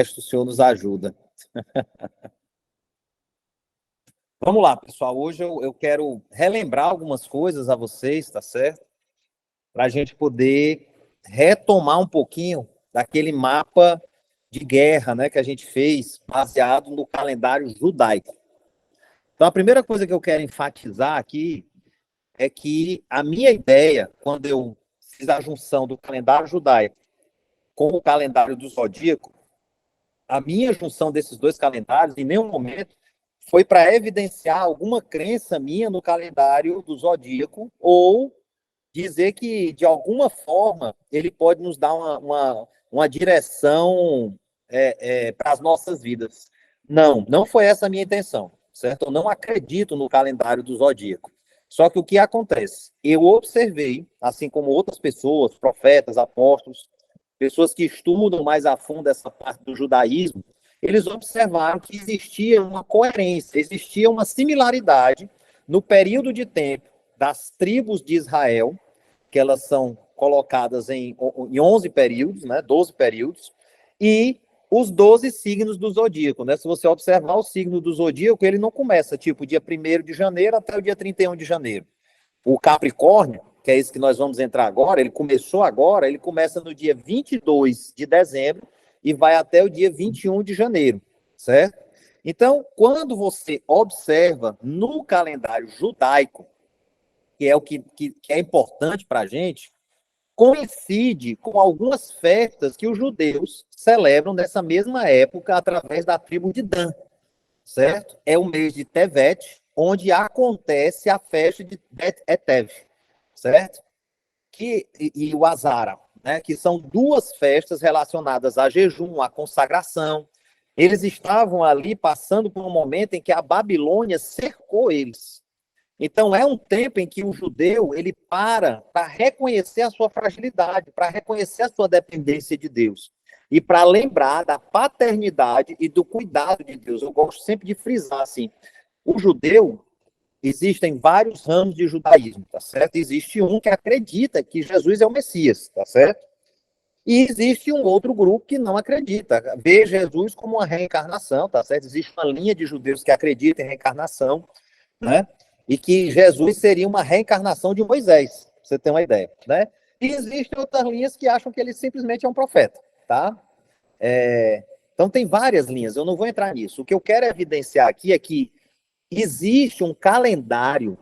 o Senhor nos ajuda. Vamos lá, pessoal. Hoje eu quero relembrar algumas coisas a vocês, tá certo? Para a gente poder retomar um pouquinho daquele mapa de guerra, né, que a gente fez baseado no calendário judaico. Então, a primeira coisa que eu quero enfatizar aqui é que a minha ideia, quando eu fiz a junção do calendário judaico com o calendário do zodíaco, a minha junção desses dois calendários, em nenhum momento, foi para evidenciar alguma crença minha no calendário do zodíaco ou dizer que, de alguma forma, ele pode nos dar uma direção para as nossas vidas. Não foi essa a minha intenção, certo? Eu não acredito no calendário do zodíaco. Só que o que acontece? Eu observei, assim como outras pessoas, profetas, apóstolos, pessoas que estudam mais a fundo essa parte do judaísmo, eles observaram que existia uma coerência, existia uma similaridade no período de tempo das tribos de Israel, que elas são colocadas em 11 períodos, né, 12 períodos, e os 12 signos do zodíaco, né? Se você observar o signo do zodíaco, ele não começa tipo dia 1º de janeiro até o dia 31 de janeiro. O Capricórnio, que é esse que nós vamos entrar agora, ele começou agora, ele começa no dia 22 de dezembro e vai até o dia 21 de janeiro, certo? Então, quando você observa no calendário judaico, que é o que é importante para a gente, coincide com algumas festas que os judeus celebram nessa mesma época através da tribo de Dan, certo? É o mês de Tevet, onde acontece a festa de Bet Etev, certo? E o Azara, né? Que são duas festas relacionadas a jejum, a consagração. Eles estavam ali passando por um momento em que a Babilônia cercou eles. Então, é um tempo em que o judeu ele para reconhecer a sua fragilidade, para reconhecer a sua dependência de Deus e para lembrar da paternidade e do cuidado de Deus. Eu gosto sempre de frisar assim, o judeu, existem vários ramos de judaísmo, tá certo? Existe um que acredita que Jesus é o Messias, tá certo? E existe um outro grupo que não acredita, vê Jesus como uma reencarnação, tá certo? Existe uma linha de judeus que acredita em reencarnação, né? E que Jesus seria uma reencarnação de Moisés, pra você ter uma ideia, né? E existem outras linhas que acham que ele simplesmente é um profeta, tá? Então tem várias linhas, eu não vou entrar nisso. O que eu quero evidenciar aqui é que existe um calendário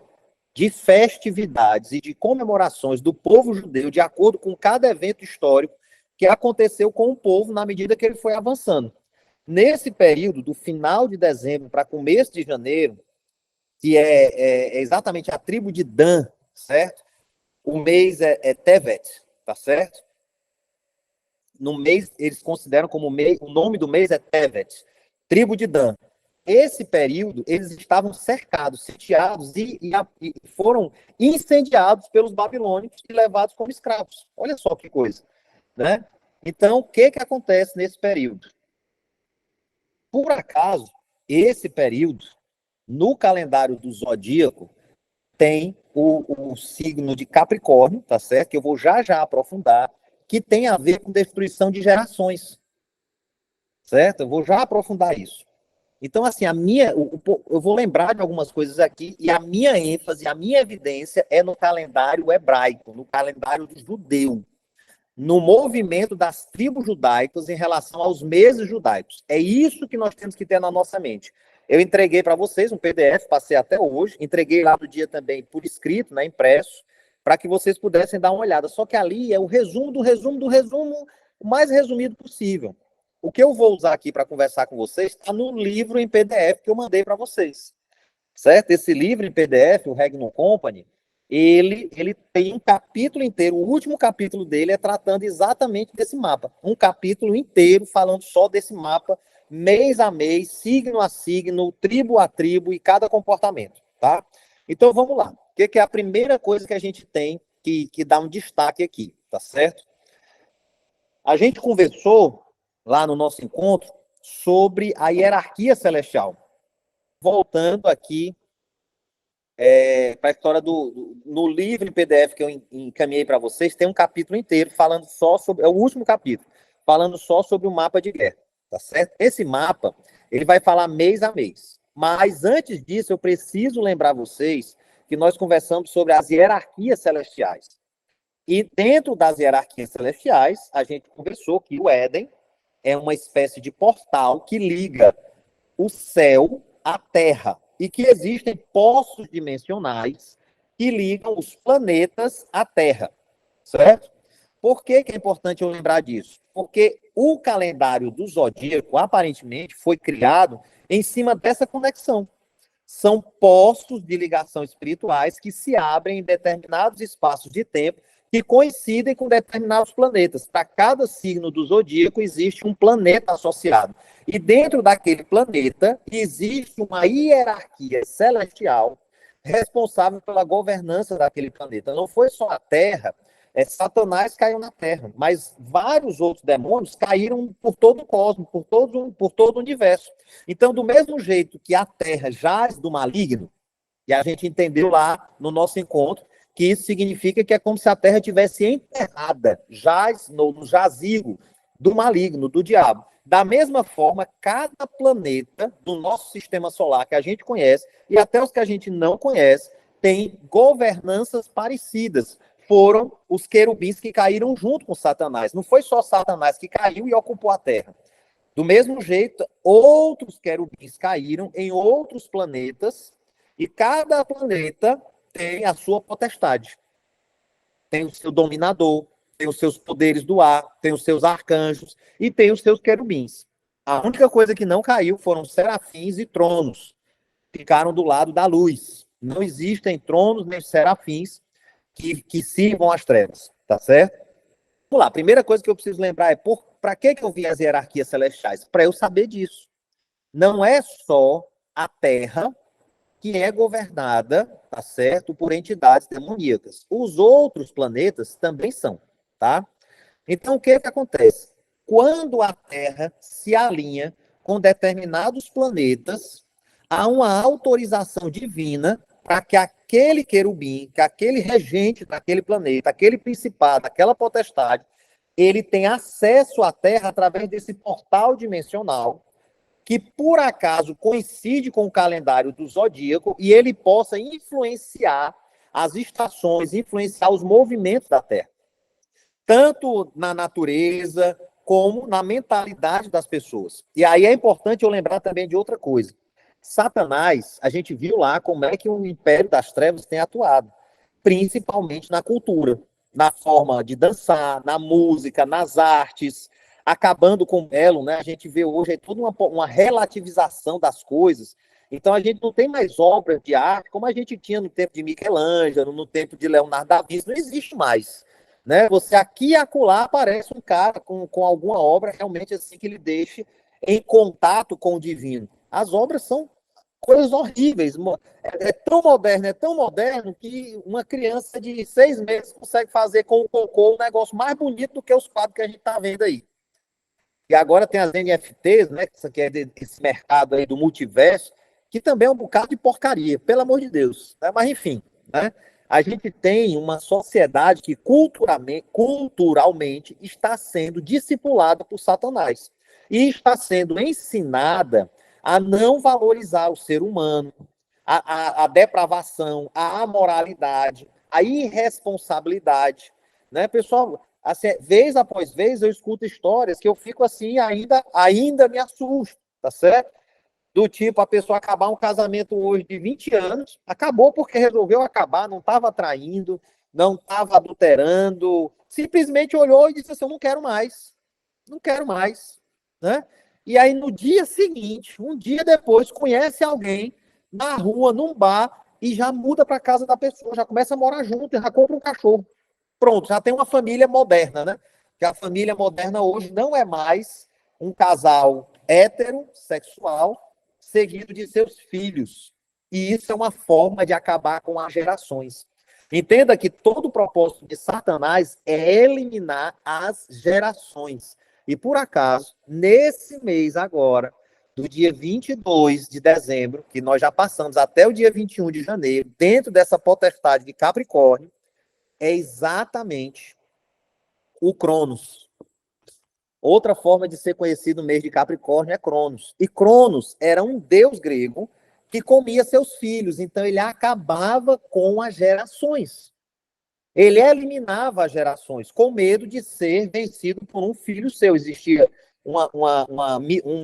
de festividades e de comemorações do povo judeu de acordo com cada evento histórico que aconteceu com o povo na medida que ele foi avançando. Nesse período, do final de dezembro para começo de janeiro, que é exatamente a tribo de Dan, certo? O mês é Tevet, tá certo? No mês, eles consideram como mês, o nome do mês é Tevet, tribo de Dan. Esse período, eles estavam cercados, sitiados e foram incendiados pelos babilônios e levados como escravos. Olha só que coisa, né? Então, o que acontece nesse período? Por acaso, esse período, no calendário do zodíaco, tem o signo de Capricórnio, tá certo? Que eu vou já aprofundar, que tem a ver com destruição de gerações, certo? Eu vou já aprofundar isso. Então, assim, eu vou lembrar de algumas coisas aqui, e a minha ênfase, a minha evidência é no calendário hebraico, no calendário do judeu, no movimento das tribos judaicas em relação aos meses judaicos. É isso que nós temos que ter na nossa mente. Eu entreguei para vocês um PDF, passei até hoje, entreguei lá no dia também por escrito, né, impresso, para que vocês pudessem dar uma olhada. Só que ali é o resumo do resumo do resumo, o mais resumido possível. O que eu vou usar aqui para conversar com vocês está no livro em PDF que eu mandei para vocês, certo? Esse livro em PDF, o Regnum Company, ele tem um capítulo inteiro, o último capítulo dele é tratando exatamente desse mapa. Um capítulo inteiro falando só desse mapa, mês a mês, signo a signo, tribo a tribo e cada comportamento, tá? Então vamos lá. O que é a primeira coisa que a gente tem que dar um destaque aqui, tá certo? A gente conversou lá no nosso encontro sobre a hierarquia celestial. Voltando aqui para a história no livro em PDF que eu encaminhei para vocês, tem um capítulo inteiro falando só sobre, é o último capítulo, falando só sobre o mapa de guerra, tá certo? Esse mapa, ele vai falar mês a mês. Mas antes disso, eu preciso lembrar vocês que nós conversamos sobre as hierarquias celestiais. E dentro das hierarquias celestiais, a gente conversou que o Éden é uma espécie de portal que liga o céu à terra e que existem poços dimensionais que ligam os planetas à Terra, certo? Por que é importante eu lembrar disso? Porque o calendário do zodíaco, aparentemente, foi criado em cima dessa conexão. São postos de ligação espirituais que se abrem em determinados espaços de tempo que coincidem com determinados planetas. Para cada signo do zodíaco existe um planeta associado. E dentro daquele planeta existe uma hierarquia celestial responsável pela governança daquele planeta. Não foi só a Terra, Satanás caiu na Terra, mas vários outros demônios caíram por todo o cosmos, por todo o universo. Então, do mesmo jeito que a Terra jaz do maligno, e a gente entendeu lá no nosso encontro, que isso significa que é como se a Terra tivesse enterrada, jaz no jazigo do maligno, do diabo. Da mesma forma, cada planeta do nosso sistema solar que a gente conhece, e até os que a gente não conhece, tem governanças parecidas. Foram os querubins que caíram junto com Satanás. Não foi só Satanás que caiu e ocupou a Terra. Do mesmo jeito, outros querubins caíram em outros planetas, e cada planeta tem a sua potestade. Tem o seu dominador, tem os seus poderes do ar, tem os seus arcanjos e tem os seus querubins. A única coisa que não caiu foram serafins e tronos. Ficaram do lado da luz. Não existem tronos nem serafins que sirvam às trevas, tá certo? Vamos lá, a primeira coisa que eu preciso lembrar é para que eu vi as hierarquias celestiais? Para eu saber disso. Não é só a Terra que é governada, tá certo, por entidades demoníacas. Os outros planetas também são, tá? Então, o que acontece? Quando a Terra se alinha com determinados planetas, há uma autorização divina para que aquele querubim, que aquele regente daquele planeta, aquele principado, aquela potestade, ele tenha acesso à Terra através desse portal dimensional, que por acaso coincide com o calendário do zodíaco e ele possa influenciar as estações, influenciar os movimentos da Terra, tanto na natureza como na mentalidade das pessoas. E aí é importante eu lembrar também de outra coisa. Satanás, a gente viu lá como é que o império das trevas tem atuado, principalmente na cultura, na forma de dançar, na música, nas artes, acabando com o belo, né? A gente vê hoje toda uma relativização das coisas. Então a gente não tem mais obras de arte como a gente tinha no tempo de Michelangelo, no tempo de Leonardo da Vinci, não existe mais. Né? Você aqui e acolá aparece um cara com alguma obra realmente assim que ele deixe em contato com o divino. As obras são coisas horríveis. É tão moderno que uma criança de 6 meses consegue fazer com o cocô um negócio mais bonito do que os quadros que a gente está vendo aí. E agora tem as NFTs, né? Que é esse mercado aí do multiverso, que também é um bocado de porcaria, pelo amor de Deus. Né? Mas, enfim, né? A gente tem uma sociedade que culturalmente está sendo discipulada por Satanás. E está sendo ensinada a não valorizar o ser humano, a depravação, a amoralidade, a irresponsabilidade. Né? Pessoal, assim, vez após vez eu escuto histórias que eu fico assim, ainda me assusto, tá certo? Do tipo, a pessoa acabar um casamento hoje de 20 anos, acabou porque resolveu acabar, não estava traindo, não estava adulterando, simplesmente olhou e disse assim, eu não quero mais, não quero mais, né? E aí no dia seguinte, um dia depois, conhece alguém na rua, num bar, e já muda para casa da pessoa, já começa a morar junto, já compra um cachorro. Pronto, já tem uma família moderna, né? Que a família moderna hoje não é mais um casal heterossexual seguido de seus filhos. E isso é uma forma de acabar com as gerações. Entenda que todo o propósito de Satanás é eliminar as gerações. E por acaso, nesse mês agora, do dia 22 de dezembro, que nós já passamos até o dia 21 de janeiro, dentro dessa potestade de Capricórnio, é exatamente o Cronos. Outra forma de ser conhecido no mês de Capricórnio é Cronos. E Cronos era um deus grego que comia seus filhos, então ele acabava com as gerações. Ele eliminava as gerações com medo de ser vencido por um filho seu. Existia um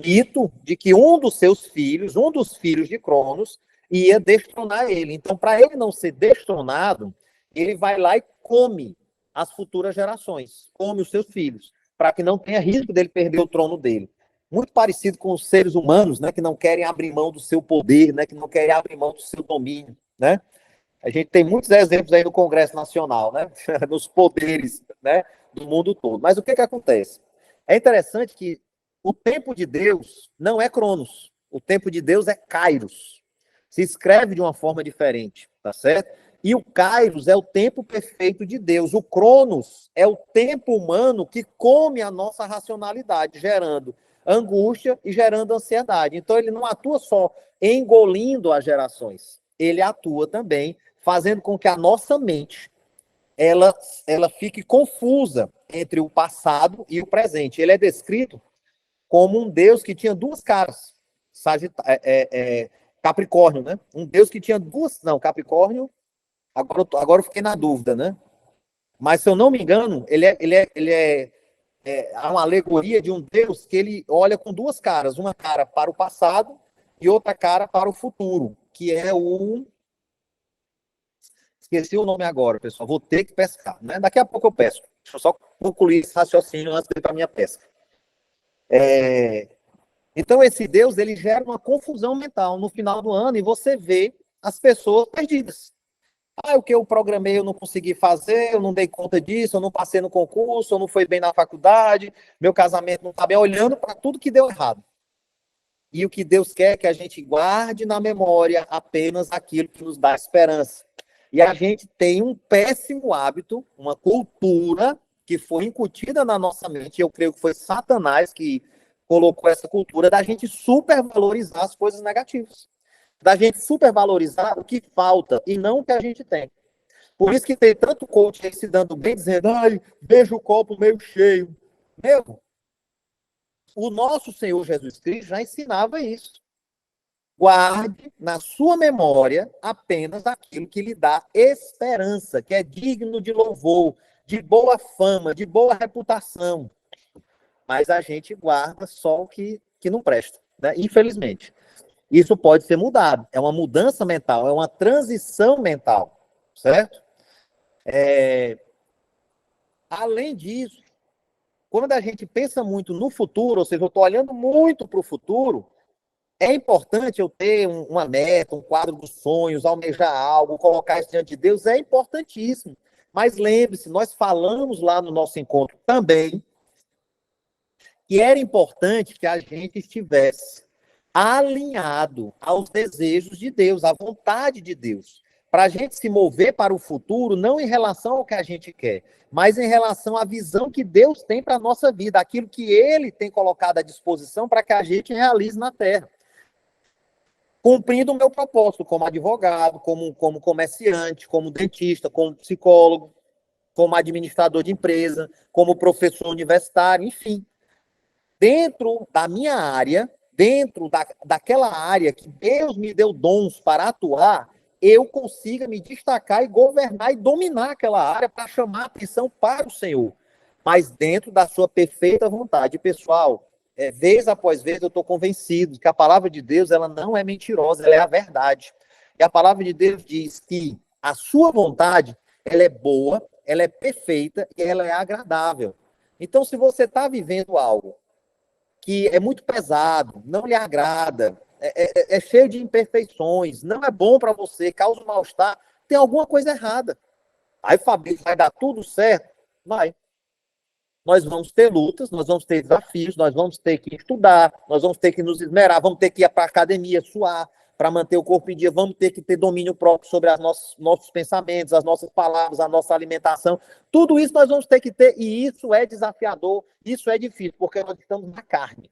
mito de que um dos seus filhos, um dos filhos de Cronos, ia destronar ele. Então, para ele não ser destronado, ele vai lá e come as futuras gerações, come os seus filhos, para que não tenha risco dele perder o trono dele. Muito parecido com os seres humanos, né, que não querem abrir mão do seu poder, né, que não querem abrir mão do seu domínio, né? A gente tem muitos exemplos aí no Congresso Nacional, né? Nos poderes, né? Do mundo todo. Mas o que acontece? É interessante que o tempo de Deus não é Cronos. O tempo de Deus é Kairos. Se escreve de uma forma diferente, tá certo? E o Kairos é o tempo perfeito de Deus. O Cronos é o tempo humano que come a nossa racionalidade, gerando angústia e gerando ansiedade. Então ele não atua só engolindo as gerações. Ele atua também fazendo com que a nossa mente ela fique confusa entre o passado e o presente. Ele é descrito como um Deus que tinha duas caras. Capricórnio, né? Um Deus que tinha duas... Não, Capricórnio, agora eu fiquei na dúvida, né? Mas, se eu não me engano, há uma alegoria de um Deus que ele olha com duas caras. Uma cara para o passado e outra cara para o futuro, que é o... Esqueci o nome agora, pessoal. Vou ter que pescar, né? Daqui a pouco eu pesco. Deixa eu só concluir esse raciocínio antes de ir para a minha pesca. Então, esse Deus, ele gera uma confusão mental no final do ano e você vê as pessoas perdidas. Ah, o que eu programei eu não consegui fazer, eu não dei conta disso, eu não passei no concurso, eu não fui bem na faculdade, meu casamento não está bem, olhando para tudo que deu errado. E o que Deus quer é que a gente guarde na memória apenas aquilo que nos dá esperança. E a gente tem um péssimo hábito, uma cultura que foi incutida na nossa mente, eu creio que foi Satanás que colocou essa cultura da gente supervalorizar as coisas negativas. Da gente supervalorizar o que falta e não o que a gente tem. Por isso que tem tanto coach aí se dando bem, dizendo, ai, veja o copo meio cheio. Meu, o nosso Senhor Jesus Cristo já ensinava isso. Guarde na sua memória apenas aquilo que lhe dá esperança, que é digno de louvor, de boa fama, de boa reputação. Mas a gente guarda só o que não presta, né? Infelizmente. Isso pode ser mudado. É uma mudança mental, é uma transição mental, certo? Além disso, quando a gente pensa muito no futuro, ou seja, eu estou olhando muito para o futuro, é importante eu ter uma meta, um quadro dos sonhos, almejar algo, colocar isso diante de Deus, é importantíssimo. Mas lembre-se, nós falamos lá no nosso encontro também que era importante que a gente estivesse alinhado aos desejos de Deus, à vontade de Deus, para a gente se mover para o futuro, não em relação ao que a gente quer, mas em relação à visão que Deus tem para a nossa vida, aquilo que Ele tem colocado à disposição para que a gente realize na Terra. Cumprindo o meu propósito como advogado, como comerciante, como dentista, como psicólogo, como administrador de empresa, como professor universitário, enfim. Dentro da minha área, dentro daquela área que Deus me deu dons para atuar, eu consiga me destacar e governar e dominar aquela área para chamar a atenção para o Senhor. Mas dentro da sua perfeita vontade. Pessoal, vez após vez eu estou convencido que a palavra de Deus ela não é mentirosa, ela é a verdade. E a palavra de Deus diz que a sua vontade ela é boa, ela é perfeita e ela é agradável. Então, se você está vivendo algo que é muito pesado, não lhe agrada, é cheio de imperfeições, não é bom para você, causa um mal-estar, tem alguma coisa errada. Aí, Fabrício, vai dar tudo certo? Vai. Nós vamos ter lutas, nós vamos ter desafios, nós vamos ter que estudar, nós vamos ter que nos esmerar, vamos ter que ir para a academia, suar, para manter o corpo em dia, vamos ter que ter domínio próprio sobre os nossos pensamentos, as nossas palavras, a nossa alimentação. Tudo isso nós vamos ter que ter, e isso é desafiador, isso é difícil, porque nós estamos na carne.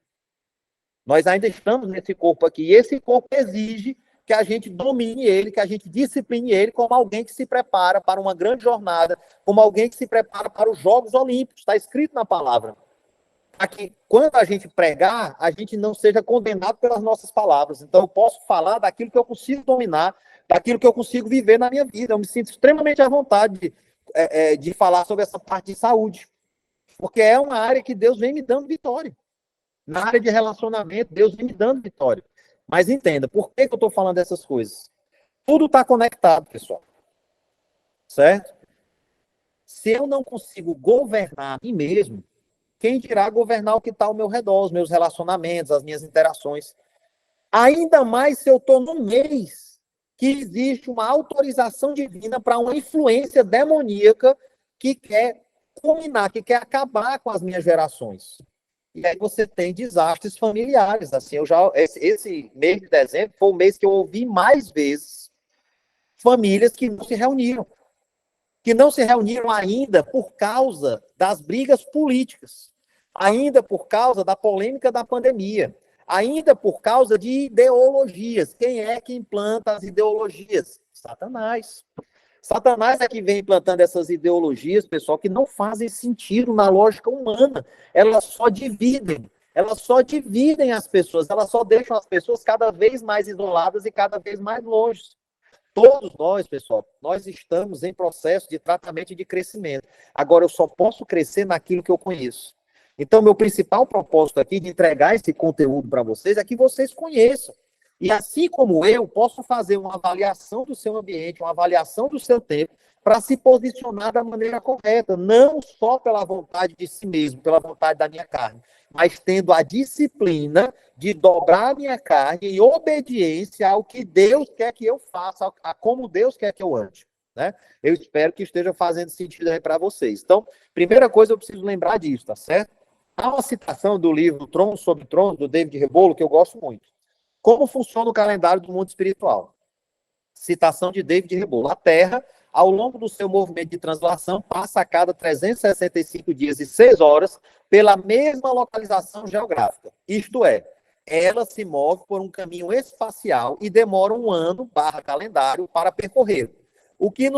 Nós ainda estamos nesse corpo aqui, e esse corpo exige que a gente domine ele, que a gente discipline ele como alguém que se prepara para uma grande jornada, como alguém que se prepara para os Jogos Olímpicos, está escrito na palavra. para que, quando a gente pregar, a gente não seja condenado pelas nossas palavras. Então, eu posso falar daquilo que eu consigo dominar, daquilo que eu consigo viver na minha vida. Eu me sinto extremamente à vontade de falar sobre essa parte de saúde, porque é uma área que Deus vem me dando vitória. Na área de relacionamento, Deus vem me dando vitória. Mas entenda, por que eu estou falando dessas coisas? Tudo está conectado, pessoal. Certo? Se eu não consigo governar a mim mesmo, quem dirá governar o que está ao meu redor, os meus relacionamentos, as minhas interações. Ainda mais se eu estou num mês que existe uma autorização divina para uma influência demoníaca que quer culminar, que quer acabar com as minhas gerações. E aí você tem desastres familiares. Assim, esse mês de dezembro foi o mês que eu ouvi mais vezes famílias que não se reuniram ainda por causa das brigas políticas, ainda por causa da polêmica da pandemia, ainda por causa de ideologias. Quem é que implanta as ideologias? Satanás. Satanás é que vem implantando essas ideologias, pessoal, que não fazem sentido na lógica humana. Elas só dividem. Elas só dividem as pessoas. Elas só deixam as pessoas cada vez mais isoladas e cada vez mais longe. Todos nós, pessoal, nós estamos em processo de tratamento e de crescimento. Agora, eu só posso crescer naquilo que eu conheço. Então, meu principal propósito aqui de entregar esse conteúdo para vocês é que vocês conheçam. E assim como eu, posso fazer uma avaliação do seu ambiente, uma avaliação do seu tempo, para se posicionar da maneira correta, não só pela vontade de si mesmo, pela vontade da minha carne, mas tendo a disciplina de dobrar a minha carne em obediência ao que Deus quer que eu faça, a como Deus quer que eu ande. Né? Eu espero que esteja fazendo sentido aí para vocês. Então, primeira coisa, eu preciso lembrar disso, tá certo? Há uma citação do livro Tronos sobre Tronos, do David Rebolo, que eu gosto muito. Como funciona o calendário do mundo espiritual? Citação de David Rebolo. A Terra, ao longo do seu movimento de translação, passa a cada 365 dias e 6 horas pela mesma localização geográfica. Isto é, ela se move por um caminho espacial e demora um ano, calendário, para percorrer. O que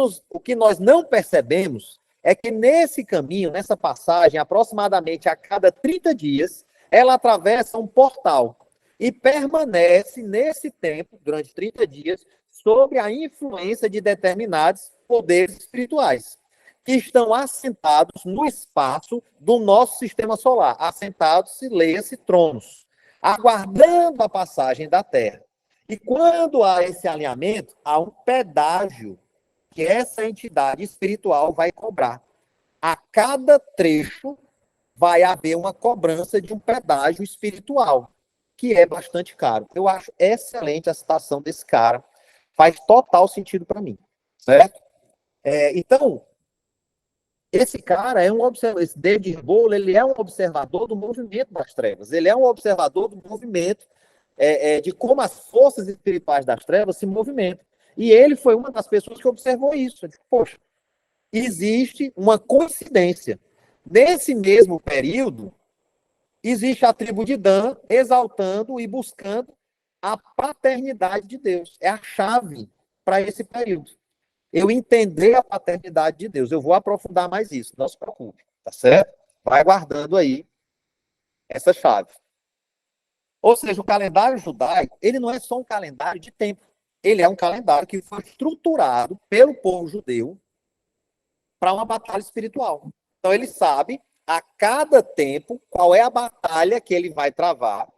nós não percebemos é que nesse caminho, nessa passagem, aproximadamente a cada 30 dias, ela atravessa um portal e permanece nesse tempo, durante 30 dias, sob a influência de determinados poderes espirituais, que estão assentados no espaço do nosso sistema solar. Assentados, leia-se, tronos, aguardando a passagem da Terra. E quando há esse alinhamento, há um pedágio que essa entidade espiritual vai cobrar. A cada trecho vai haver uma cobrança de um pedágio espiritual, que é bastante caro. Eu acho excelente a citação desse cara. Faz total sentido para mim, certo? Então, esse cara esse David Rebolo, ele é um observador do movimento das trevas. Ele é um observador do movimento de como as forças espirituais das trevas se movimentam. E ele foi uma das pessoas que observou isso. Ele disse, poxa, existe uma coincidência. Nesse mesmo período, existe a tribo de Dan exaltando e buscando a paternidade de Deus. É a chave para esse período. Eu entender a paternidade de Deus. Eu vou aprofundar mais isso, não se preocupe, tá certo? Vai guardando aí essa chave. Ou seja, o calendário judaico, ele não é só um calendário de tempo. Ele é um calendário que foi estruturado pelo povo judeu para uma batalha espiritual. Então, ele sabe, a cada tempo, qual é a batalha que ele vai travar,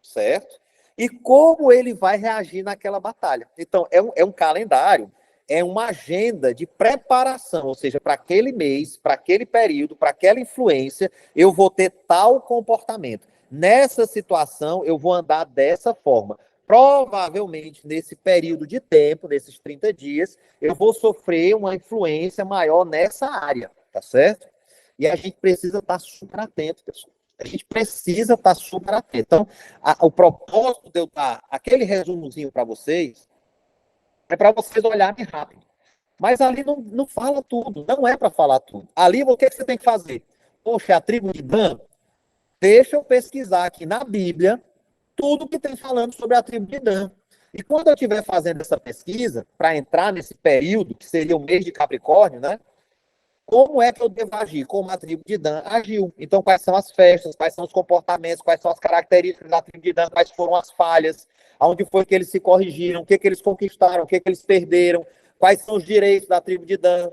certo? E como ele vai reagir naquela batalha. Então, é um calendário, é uma agenda de preparação, ou seja, para aquele mês, para aquele período, para aquela influência, eu vou ter tal comportamento. Nessa situação, eu vou andar dessa forma. Provavelmente, nesse período de tempo, nesses 30 dias, eu vou sofrer uma influência maior nessa área, tá certo? E a gente precisa estar super atento, pessoal. A gente precisa estar super atento. Então, o propósito de eu dar aquele resumozinho para vocês é para vocês olharem rápido. Mas ali não fala tudo, não é para falar tudo. Ali, o que você tem que fazer? Poxa, a tribo de Dan, deixa eu pesquisar aqui na Bíblia tudo que tem falando sobre a tribo de Dan. E quando eu estiver fazendo essa pesquisa, para entrar nesse período, que seria o mês de Capricórnio, né? como é que eu devo agir? Como a tribo de Dan agiu. Então, quais são as festas, quais são os comportamentos, quais são as características da tribo de Dan, quais foram as falhas, aonde foi que eles se corrigiram, o que eles conquistaram, o que eles perderam, quais são os direitos da tribo de Dan,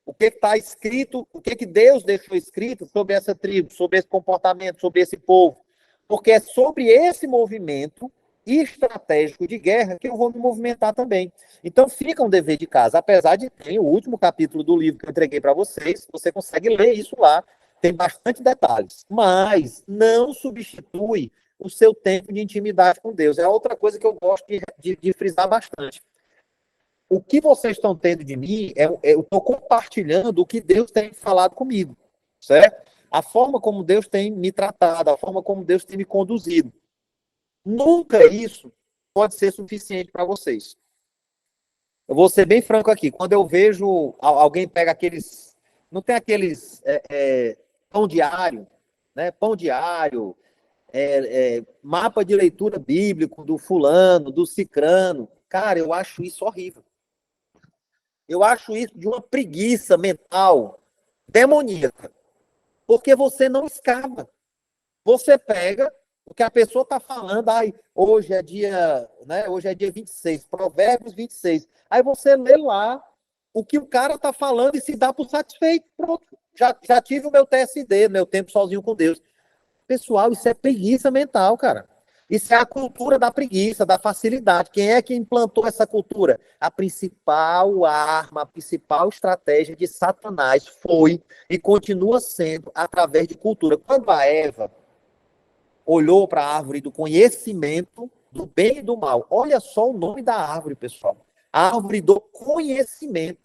o que está escrito, o que Deus deixou escrito sobre essa tribo, sobre esse comportamento, sobre esse povo. Porque é sobre esse movimento estratégico de guerra que eu vou me movimentar também. Então fica um dever de casa, apesar de ter o último capítulo do livro que eu entreguei para vocês, você consegue ler isso lá, tem bastante detalhes, mas não substitui o seu tempo de intimidade com Deus. É outra coisa que eu gosto de frisar bastante. O que vocês estão tendo de mim, eu estou compartilhando o que Deus tem falado comigo, certo? A forma como Deus tem me tratado, a forma como Deus tem me conduzido. Nunca isso pode ser suficiente para vocês. Eu vou ser bem franco aqui. Quando eu vejo alguém pega aqueles... Não tem aqueles pão diário, né? Pão diário, mapa de leitura bíblico do fulano, do cicrano. Cara, eu acho isso horrível. Eu acho isso de uma preguiça mental demoníaca. Porque você não escava. Você pega o que a pessoa está falando, hoje é dia, né? Hoje é dia 26, Provérbios 26. Aí você lê lá o que o cara está falando e se dá por satisfeito. Pronto. Já tive o meu TSD, meu tempo sozinho com Deus. Pessoal, isso é preguiça mental, cara. Isso é a cultura da preguiça, da facilidade. Quem é que implantou essa cultura? A principal arma, a principal estratégia de Satanás foi e continua sendo através de cultura. Quando a Eva olhou para a árvore do conhecimento do bem e do mal, olha só o nome da árvore, pessoal. A árvore do conhecimento.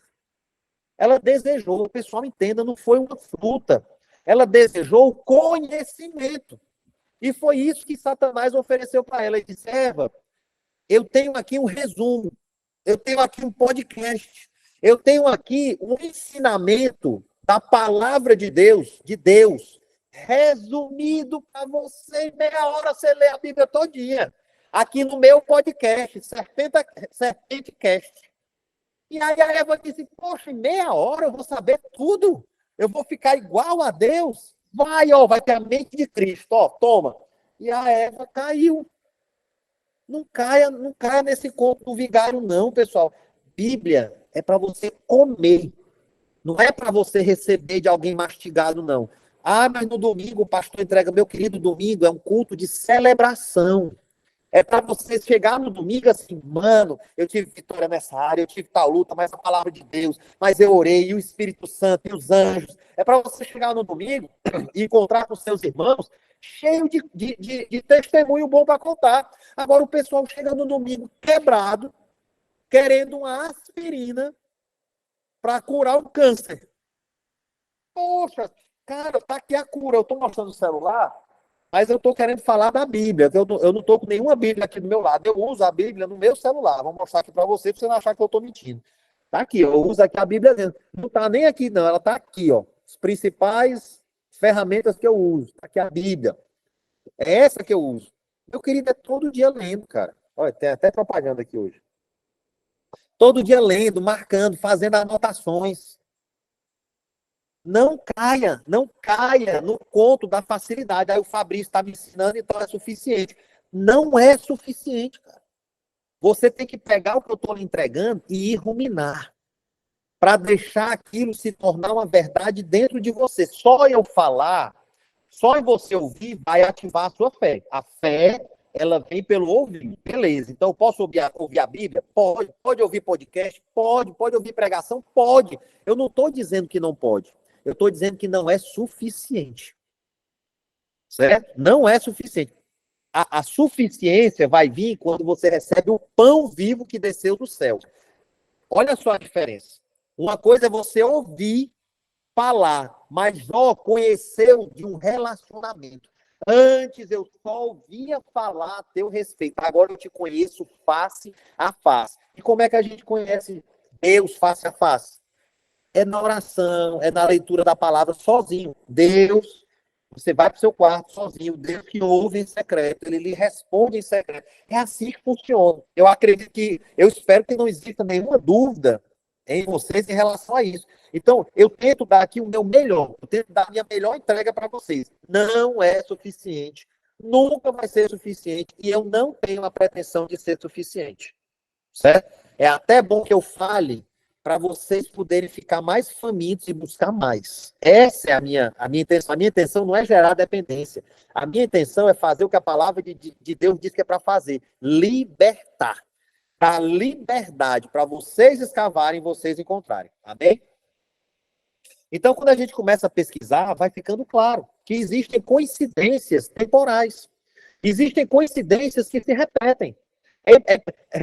Ela desejou, o pessoal entenda, não foi uma fruta. Ela desejou o conhecimento. E foi isso que Satanás ofereceu para ela. Ele disse, Eva, eu tenho aqui um resumo, eu tenho aqui um podcast, eu tenho aqui um ensinamento da palavra de Deus, resumido para você, em meia hora você lê a Bíblia todinha. Aqui no meu podcast, Serpentecast. E aí a Eva disse, poxa, em meia hora eu vou saber tudo? Eu vou ficar igual a Deus? Vai ter a mente de Cristo, toma. E a Eva caiu. Não caia nesse conto do vigário, não, pessoal. Bíblia é para você comer. Não é para você receber de alguém mastigado, não. Mas no domingo o pastor entrega, meu querido, domingo é um culto de celebração. É para você chegar no domingo assim, mano, eu tive vitória nessa área, eu tive tal luta, mas a palavra de Deus, mas eu orei, e o Espírito Santo, e os anjos. É para você chegar no domingo e encontrar com seus irmãos cheio de testemunho bom para contar. Agora o pessoal chega no domingo quebrado, querendo uma aspirina para curar o câncer. Poxa, cara, tá aqui a cura. Eu estou mostrando o celular, mas eu estou querendo falar da Bíblia. Eu não estou com nenhuma Bíblia aqui do meu lado. Eu uso a Bíblia no meu celular. Vou mostrar aqui para você não achar que eu estou mentindo. Tá aqui, eu uso aqui a Bíblia dentro. Não está nem aqui, não. Ela está aqui, ó. As principais ferramentas que eu uso. Tá aqui a Bíblia. É essa que eu uso. Meu querido, é todo dia lendo, cara. Olha, tem até propaganda aqui hoje. Todo dia lendo, marcando, fazendo anotações. Não caia no conto da facilidade. Aí o Fabrício está me ensinando, então é suficiente. Não é suficiente, cara. Você tem que pegar o que eu estou lhe entregando e ir ruminar. Para deixar aquilo se tornar uma verdade dentro de você. Só eu falar, só em você ouvir, vai ativar a sua fé. A fé, ela vem pelo ouvir. Beleza. Então, eu posso ouvir a Bíblia? Pode. Pode ouvir podcast? Pode. Pode ouvir pregação? Pode. Eu não estou dizendo que não pode. Eu estou dizendo que não é suficiente. Certo? Não é suficiente. A suficiência vai vir quando você recebe o pão vivo que desceu do céu. Olha só a diferença. Uma coisa é você ouvir falar, mas conheceu de um relacionamento. Antes eu só ouvia falar a teu respeito. Agora eu te conheço face a face. E como é que a gente conhece Deus face a face? É na oração, é na leitura da palavra sozinho. Deus, você vai para o seu quarto sozinho, Deus que ouve em secreto, ele lhe responde em secreto. É assim que funciona. Eu espero que não exista nenhuma dúvida em vocês em relação a isso. Então, eu tento dar aqui o meu melhor, eu tento dar a minha melhor entrega para vocês. Não é suficiente, nunca vai ser suficiente, e eu não tenho a pretensão de ser suficiente, certo? É até bom que eu fale para vocês poderem ficar mais famintos e buscar mais. Essa é a minha intenção. A minha intenção não é gerar dependência. A minha intenção é fazer o que a palavra de Deus diz que é para fazer: libertar. Para liberdade, para vocês escavarem, vocês encontrarem. Amém? Então, quando a gente começa a pesquisar, vai ficando claro que existem coincidências temporais. Existem coincidências que se repetem.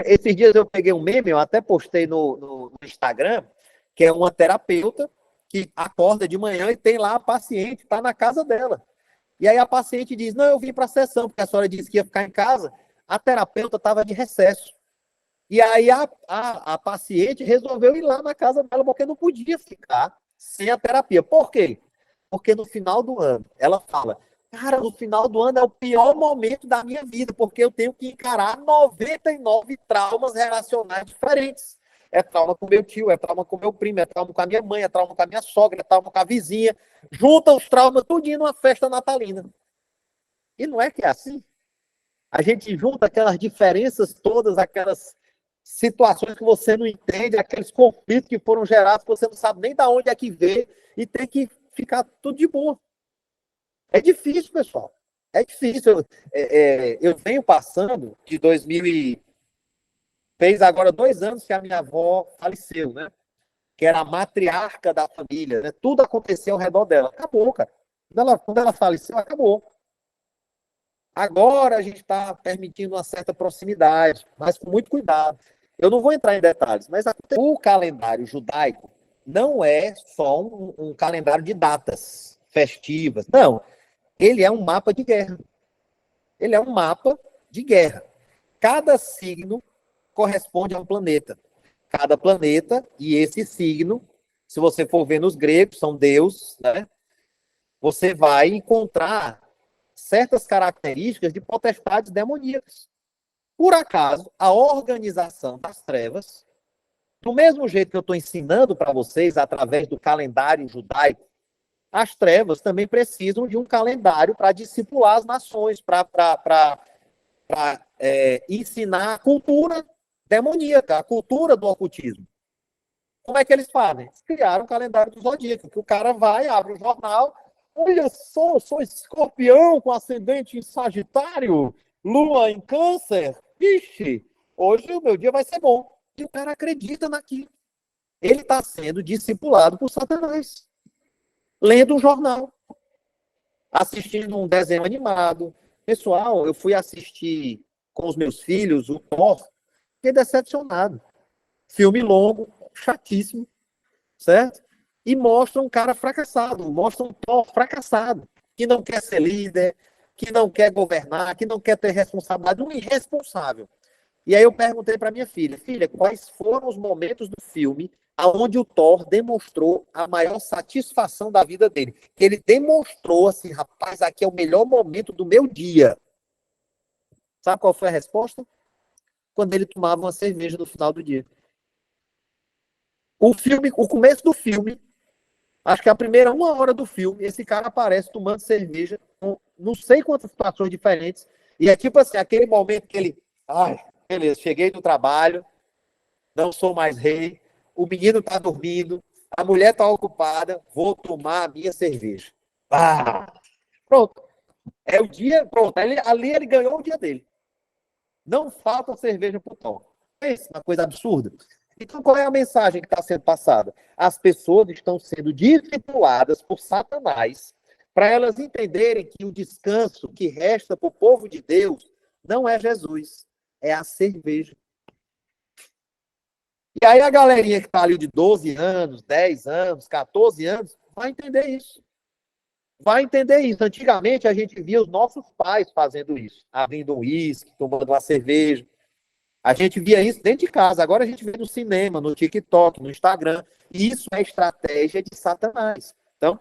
Esses dias eu peguei um meme, eu até postei no Instagram, que é uma terapeuta que acorda de manhã e tem lá a paciente, está na casa dela. E aí a paciente diz, não, eu vim para a sessão, porque a senhora disse que ia ficar em casa. A terapeuta estava de recesso. E aí a paciente resolveu ir lá na casa dela, porque não podia ficar sem a terapia. Por quê? Porque no final do ano, ela fala, cara, no final do ano é o pior momento da minha vida, porque eu tenho que encarar 99 traumas relacionais diferentes. É trauma com meu tio, é trauma com meu primo, é trauma com a minha mãe, é trauma com a minha sogra, é trauma com a vizinha. Junta os traumas tudinho numa festa natalina. E não é que é assim? A gente junta aquelas diferenças todas, aquelas situações que você não entende, aqueles conflitos que foram gerados que você não sabe nem de onde é que veio e tem que ficar tudo de boa. É difícil, pessoal. É difícil. Eu venho passando de 2000 e... Fez agora 2 anos que a minha avó faleceu, né? Que era a matriarca da família, né? Tudo aconteceu ao redor dela. Acabou, cara. Quando ela faleceu, acabou. Agora a gente está permitindo uma certa proximidade, mas com muito cuidado. Eu não vou entrar em detalhes, mas o calendário judaico não é só um calendário de datas festivas. Não, ele é um mapa de guerra. Ele é um mapa de guerra. Cada signo corresponde a um planeta. Cada planeta e esse signo, se você for ver nos gregos, são deuses, né? Você vai encontrar certas características de potestades demoníacas. Por acaso, a organização das trevas, do mesmo jeito que eu estou ensinando para vocês através do calendário judaico, as trevas também precisam de um calendário para discipular as nações, para ensinar a cultura demoníaca, a cultura do ocultismo. Como é que eles fazem? Eles criaram o calendário do zodíaco, que o cara vai, abre o jornal, olha só, eu sou escorpião com ascendente em Sagitário, lua em Câncer. Ixi, hoje o meu dia vai ser bom. E o cara acredita naquilo. Ele está sendo discipulado por Satanás. Lendo um jornal, assistindo um desenho animado. Pessoal, eu fui assistir com os meus filhos o Thor, fiquei decepcionado. Filme longo, chatíssimo, certo? E mostra um cara fracassado, mostra um Thor fracassado, que não quer ser líder, que não quer governar, que não quer ter responsabilidade, um irresponsável. E aí eu perguntei para minha filha, quais foram os momentos do filme onde o Thor demonstrou a maior satisfação da vida dele? Que ele demonstrou assim, rapaz, aqui é o melhor momento do meu dia. Sabe qual foi a resposta? Quando ele tomava uma cerveja no final do dia. O começo do filme, acho que a primeira 1 hora do filme, esse cara aparece tomando cerveja, com não sei quantas situações diferentes, e é tipo assim, aquele momento que ele, ai, beleza, cheguei do trabalho, não sou mais rei, o menino tá dormindo, a mulher tá ocupada, vou tomar a minha cerveja. Ah, pronto. É o dia, pronto, ali ele ganhou o dia dele. Não falta cerveja pro Tom. É isso, uma coisa absurda. Então, qual é a mensagem que está sendo passada? As pessoas estão sendo discipuladas por Satanás para elas entenderem que o descanso que resta para o povo de Deus não é Jesus, é a cerveja. E aí a galerinha que está ali de 12 anos, 10 anos, 14 anos, vai entender isso. Vai entender isso. Antigamente, a gente via os nossos pais fazendo isso. Abrindo um uísque, tomando uma cerveja. A gente via isso dentro de casa. Agora a gente vê no cinema, no TikTok, no Instagram. E isso é estratégia de Satanás. Então,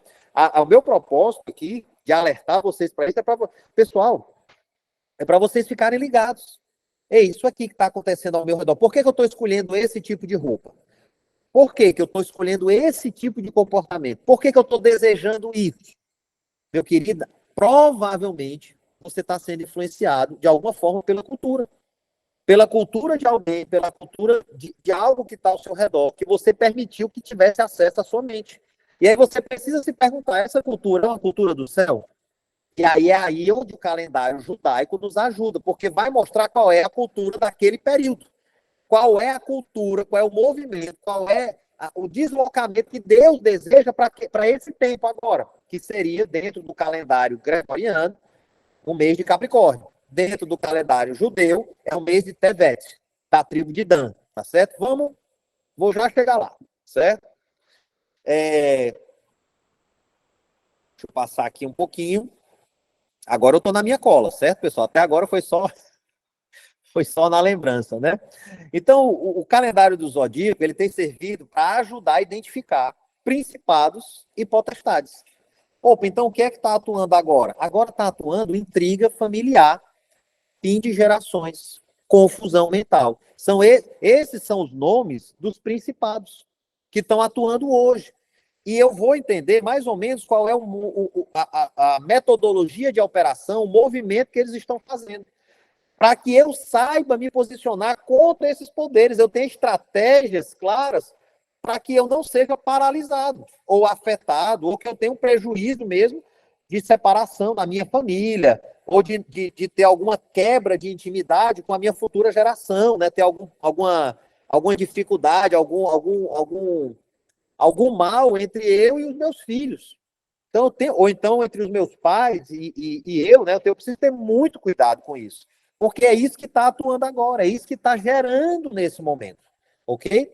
o meu propósito aqui, de alertar vocês para isso, é para... Pessoal, é para vocês ficarem ligados. É isso aqui que está acontecendo ao meu redor. Por que eu estou escolhendo esse tipo de roupa? Por que que eu estou escolhendo esse tipo de comportamento? Por que que eu estou desejando isso? Meu querido, provavelmente você está sendo influenciado de alguma forma pela cultura de alguém, pela cultura de algo que está ao seu redor, que você permitiu que tivesse acesso à sua mente. E aí você precisa se perguntar, essa cultura é uma cultura do céu? E aí é aí onde o calendário judaico nos ajuda, porque vai mostrar qual é a cultura daquele período. Qual é a cultura, qual é o movimento, qual é o deslocamento que Deus deseja para esse tempo agora, que seria dentro do calendário gregoriano, o mês de Capricórnio. Dentro do calendário judeu, é o mês de Tevet, da tribo de Dan, tá certo? Vou já chegar lá, certo? Deixa eu passar aqui um pouquinho. Agora eu estou na minha cola, certo, pessoal? Até agora foi só na lembrança, né? Então, o calendário do Zodíaco, ele tem servido para ajudar a identificar principados e potestades. Opa, então o que é que está atuando agora? Agora está atuando intriga familiar, fim de gerações, confusão mental. Esses são os nomes dos principados que estão atuando hoje. E eu vou entender mais ou menos qual é a metodologia de operação, o movimento que eles estão fazendo, para que eu saiba me posicionar contra esses poderes. Eu tenho estratégias claras para que eu não seja paralisado ou afetado, ou que eu tenha um prejuízo mesmo de separação da minha família, ou de ter alguma quebra de intimidade com a minha futura geração, né? Ter alguma dificuldade, algum mal entre eu e os meus filhos. Então, ou então entre os meus pais e eu, né? Eu preciso ter muito cuidado com isso. Porque é isso que está atuando agora, é isso que está gerando nesse momento. Ok?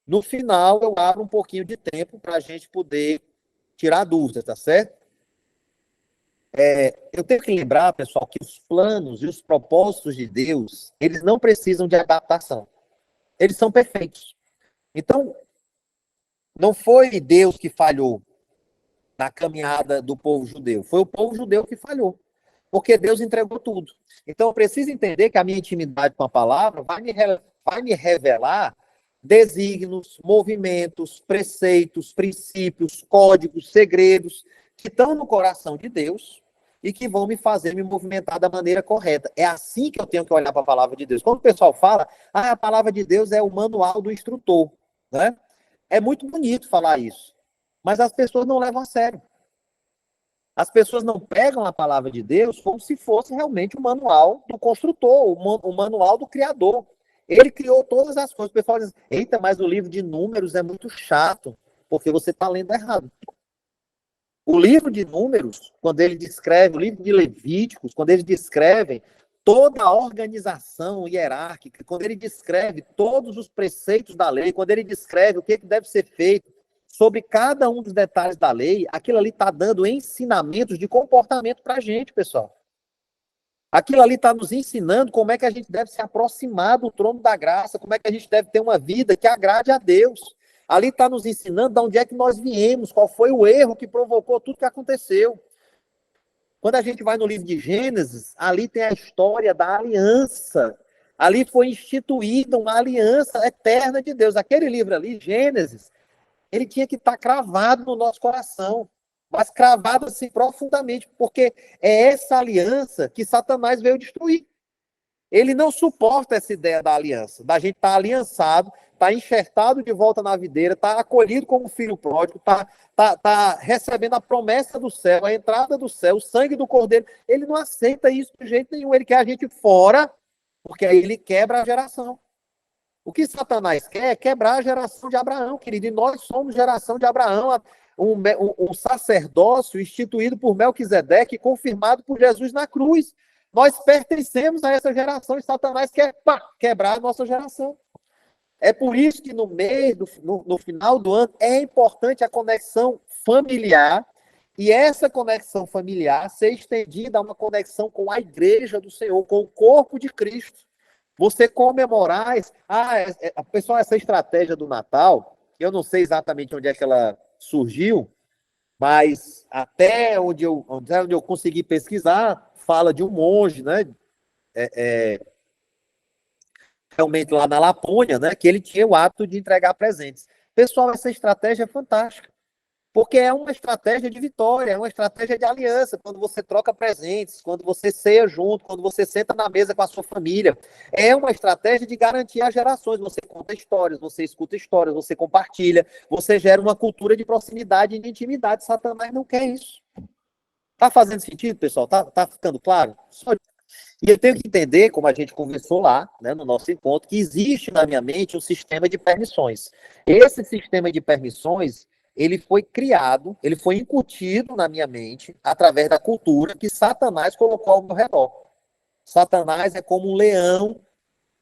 No final, eu abro um pouquinho de tempo para a gente poder tirar dúvidas, tá certo? Eu tenho que lembrar, pessoal, que os planos e os propósitos de Deus, eles não precisam de adaptação. Eles são perfeitos. Então, não foi Deus que falhou na caminhada do povo judeu. Foi o povo judeu que falhou. Porque Deus entregou tudo. Então, eu preciso entender que a minha intimidade com a palavra vai me revelar desígnios, movimentos, preceitos, princípios, códigos, segredos que estão no coração de Deus e que vão me fazer me movimentar da maneira correta. É assim que eu tenho que olhar para a palavra de Deus. Quando o pessoal fala, a palavra de Deus é o manual do instrutor, né? É muito bonito falar isso, mas as pessoas não levam a sério. As pessoas não pegam a palavra de Deus como se fosse realmente o manual do construtor, o manual do criador. Ele criou todas as coisas. O pessoal diz, eita, mas o livro de Números é muito chato, porque você está lendo errado. O livro de Números, quando ele descreve, o livro de Levíticos, quando eles descrevem toda a organização hierárquica, quando ele descreve todos os preceitos da lei, quando ele descreve o que deve ser feito sobre cada um dos detalhes da lei, aquilo ali está dando ensinamentos de comportamento para a gente, pessoal. Aquilo ali está nos ensinando como é que a gente deve se aproximar do trono da graça, como é que a gente deve ter uma vida que agrade a Deus. Ali está nos ensinando de onde é que nós viemos, qual foi o erro que provocou tudo que aconteceu. Quando a gente vai no livro de Gênesis, ali tem a história da aliança. Ali foi instituída uma aliança eterna de Deus. Aquele livro ali, Gênesis, ele tinha que estar cravado no nosso coração, mas cravado assim profundamente, porque é essa aliança que Satanás veio destruir. Ele não suporta essa ideia da aliança, da gente estar aliançado, estar enxertado de volta na videira, estar acolhido como filho pródigo, estar recebendo a promessa do céu, a entrada do céu, o sangue do cordeiro. Ele não aceita isso de jeito nenhum, ele quer a gente fora, porque aí ele quebra a geração. O que Satanás quer é quebrar a geração de Abraão, querido, e nós somos geração de Abraão, um sacerdócio instituído por Melquisedeque e confirmado por Jesus na cruz. Nós pertencemos a essa geração e Satanás quer quebrar a nossa geração. É por isso que no final do ano, é importante a conexão familiar e essa conexão familiar ser estendida a uma conexão com a igreja do Senhor, com o corpo de Cristo. Você comemorar... pessoal, essa estratégia do Natal, eu não sei exatamente onde é que ela surgiu, mas até onde eu consegui pesquisar, fala de um monge, né? Realmente lá na Lapônia, né? Que ele tinha o hábito de entregar presentes. Pessoal, essa estratégia é fantástica. Porque é uma estratégia de vitória, é uma estratégia de aliança, quando você troca presentes, quando você ceia junto, quando você senta na mesa com a sua família. É uma estratégia de garantir as gerações. Você conta histórias, você escuta histórias, você compartilha, você gera uma cultura de proximidade e de intimidade. Satanás não quer isso. Tá fazendo sentido, pessoal? Tá ficando claro? E eu tenho que entender, como a gente conversou lá, né, no nosso encontro, que existe na minha mente um sistema de permissões. Esse sistema de permissões, ele foi criado, ele foi incutido na minha mente através da cultura que Satanás colocou ao meu redor. Satanás é como um leão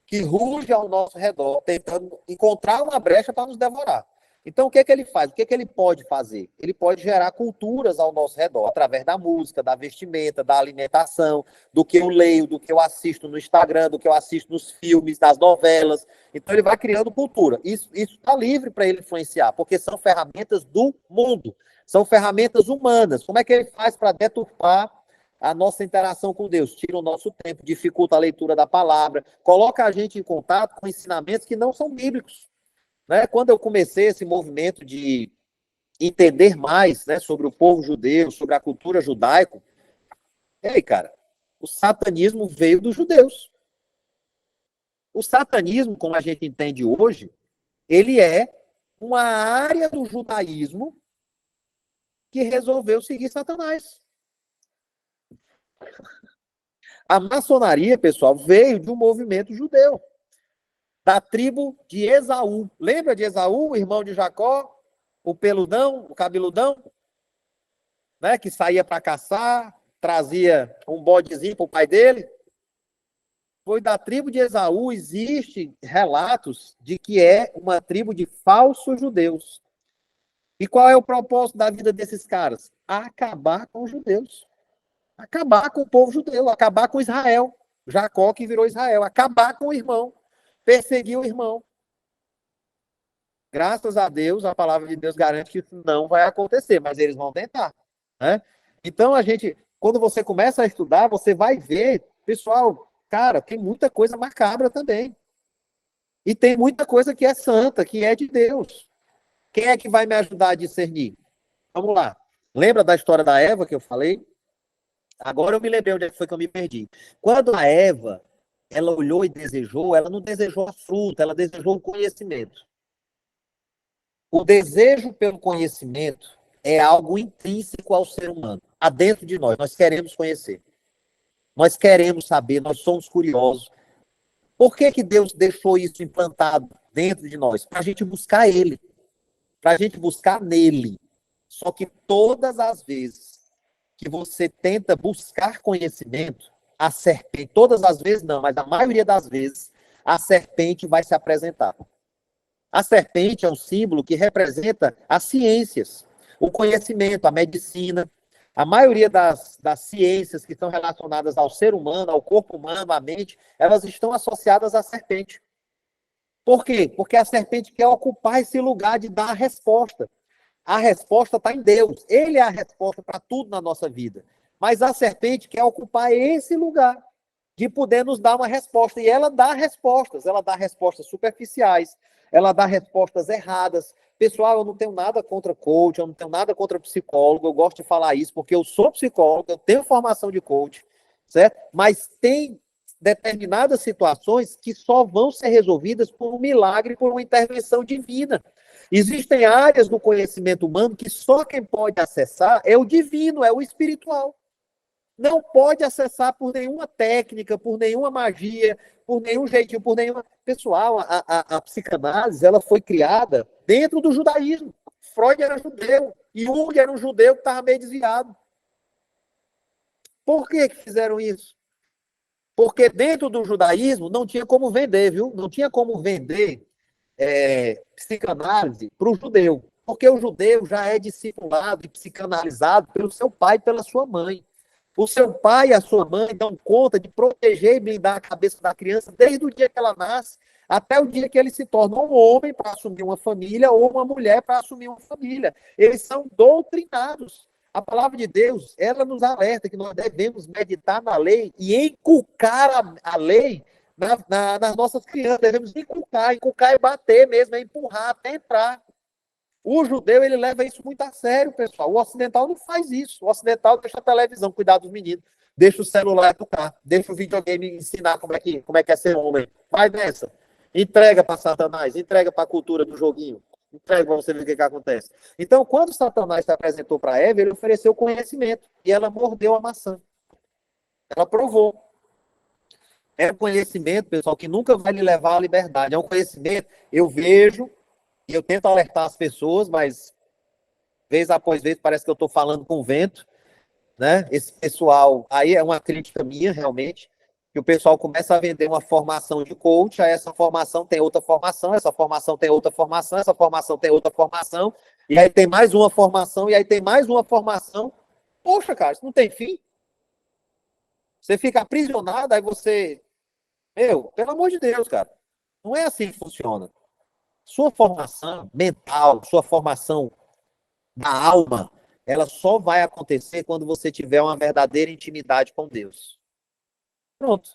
que ruge ao nosso redor, tentando encontrar uma brecha para nos devorar. Então, o que é que ele faz? O que é que ele pode fazer? Ele pode gerar culturas ao nosso redor, através da música, da vestimenta, da alimentação, do que eu leio, do que eu assisto no Instagram, do que eu assisto nos filmes, das novelas. Então, ele vai criando cultura. Isso está livre para ele influenciar, porque são ferramentas do mundo, são ferramentas humanas. Como é que ele faz para deturpar a nossa interação com Deus? Tira o nosso tempo, dificulta a leitura da palavra, coloca a gente em contato com ensinamentos que não são bíblicos. Né? Quando eu comecei esse movimento de entender mais, né, sobre o povo judeu, sobre a cultura judaica, cara, o satanismo veio dos judeus. O satanismo, como a gente entende hoje, ele é uma área do judaísmo que resolveu seguir Satanás. A maçonaria, pessoal, veio de um movimento judeu, da tribo de Esaú. Lembra de Esaú, irmão de Jacó? O peludão, o cabeludão, né, que saía para caçar, trazia um bodezinho para o pai dele. Foi da tribo de Esaú. Existem relatos de que é uma tribo de falsos judeus. E qual é o propósito da vida desses caras? Acabar com os judeus. Acabar com o povo judeu, acabar com Israel. Jacó que virou Israel. Acabar com o irmão. Perseguir o irmão. Graças a Deus, a palavra de Deus garante que isso não vai acontecer, mas eles vão tentar. Né? Então, quando você começa a estudar, você vai ver, pessoal, cara, tem muita coisa macabra também. E tem muita coisa que é santa, que é de Deus. Quem é que vai me ajudar a discernir? Vamos lá. Lembra da história da Eva que eu falei? Agora eu me lembrei onde foi que eu me perdi. Quando a Eva, ela olhou e desejou, ela não desejou a fruta, ela desejou o conhecimento. O desejo pelo conhecimento é algo intrínseco ao ser humano, há dentro de nós. Nós queremos conhecer. Nós queremos saber, nós somos curiosos. Por que Deus deixou isso implantado dentro de nós? Para a gente buscar Ele. Para a gente buscar nele. Só que todas as vezes que você tenta buscar conhecimento, a serpente, todas as vezes não, mas a maioria das vezes, a serpente vai se apresentar. A serpente é um símbolo que representa as ciências, o conhecimento, a medicina. A maioria das ciências que estão relacionadas ao ser humano, ao corpo humano, à mente, elas estão associadas à serpente. Por quê? Porque a serpente quer ocupar esse lugar de dar a resposta. A resposta está em Deus. Ele é a resposta para tudo na nossa vida. Mas a serpente quer ocupar esse lugar de poder nos dar uma resposta. E ela dá respostas superficiais, ela dá respostas erradas. Pessoal, eu não tenho nada contra coach, eu não tenho nada contra psicólogo, eu gosto de falar isso porque eu sou psicólogo, eu tenho formação de coach, certo? Mas tem determinadas situações que só vão ser resolvidas por um milagre, por uma intervenção divina. Existem áreas do conhecimento humano que só quem pode acessar é o divino, é o espiritual. Não pode acessar por nenhuma técnica, por nenhuma magia, por nenhum jeitinho, por nenhuma... Pessoal, a psicanálise, ela foi criada dentro do judaísmo. Freud era judeu, Jung era um judeu que estava meio desviado. Por que fizeram isso? Porque dentro do judaísmo não tinha como vender, viu? Não tinha como vender psicanálise para o judeu. Porque o judeu já é discipulado e psicanalizado pelo seu pai e pela sua mãe. O seu pai e a sua mãe dão conta de proteger e blindar a cabeça da criança desde o dia que ela nasce até o dia que ele se torna um homem para assumir uma família ou uma mulher para assumir uma família. Eles são doutrinados. A palavra de Deus, ela nos alerta que nós devemos meditar na lei e inculcar a lei nas nossas crianças. Devemos inculcar é bater mesmo, é empurrar até entrar. O judeu, ele leva isso muito a sério, pessoal. O ocidental não faz isso. O ocidental deixa a televisão cuidar dos meninos, deixa o celular educar, deixa o videogame ensinar como é que é ser homem. Vai nessa. Entrega para Satanás, entrega para a cultura do joguinho. Entrega para você ver o que acontece. Então, quando Satanás se apresentou para Eva, ele ofereceu conhecimento. E ela mordeu a maçã. Ela provou. É um conhecimento, pessoal, que nunca vai lhe levar à liberdade. É um conhecimento, eu vejo, e eu tento alertar as pessoas, mas vez após vez parece que eu estou falando com o vento, né? Esse pessoal, aí é uma crítica minha, realmente, que o pessoal começa a vender uma formação de coach, aí essa formação tem outra formação, essa formação tem outra formação, essa formação tem outra formação, e aí tem mais uma formação, e aí tem mais uma formação. Poxa, cara, isso não tem fim. Você fica aprisionado, aí você... pelo amor de Deus, cara. Não é assim que funciona. Sua formação mental, sua formação da alma, ela só vai acontecer quando você tiver uma verdadeira intimidade com Deus. Pronto.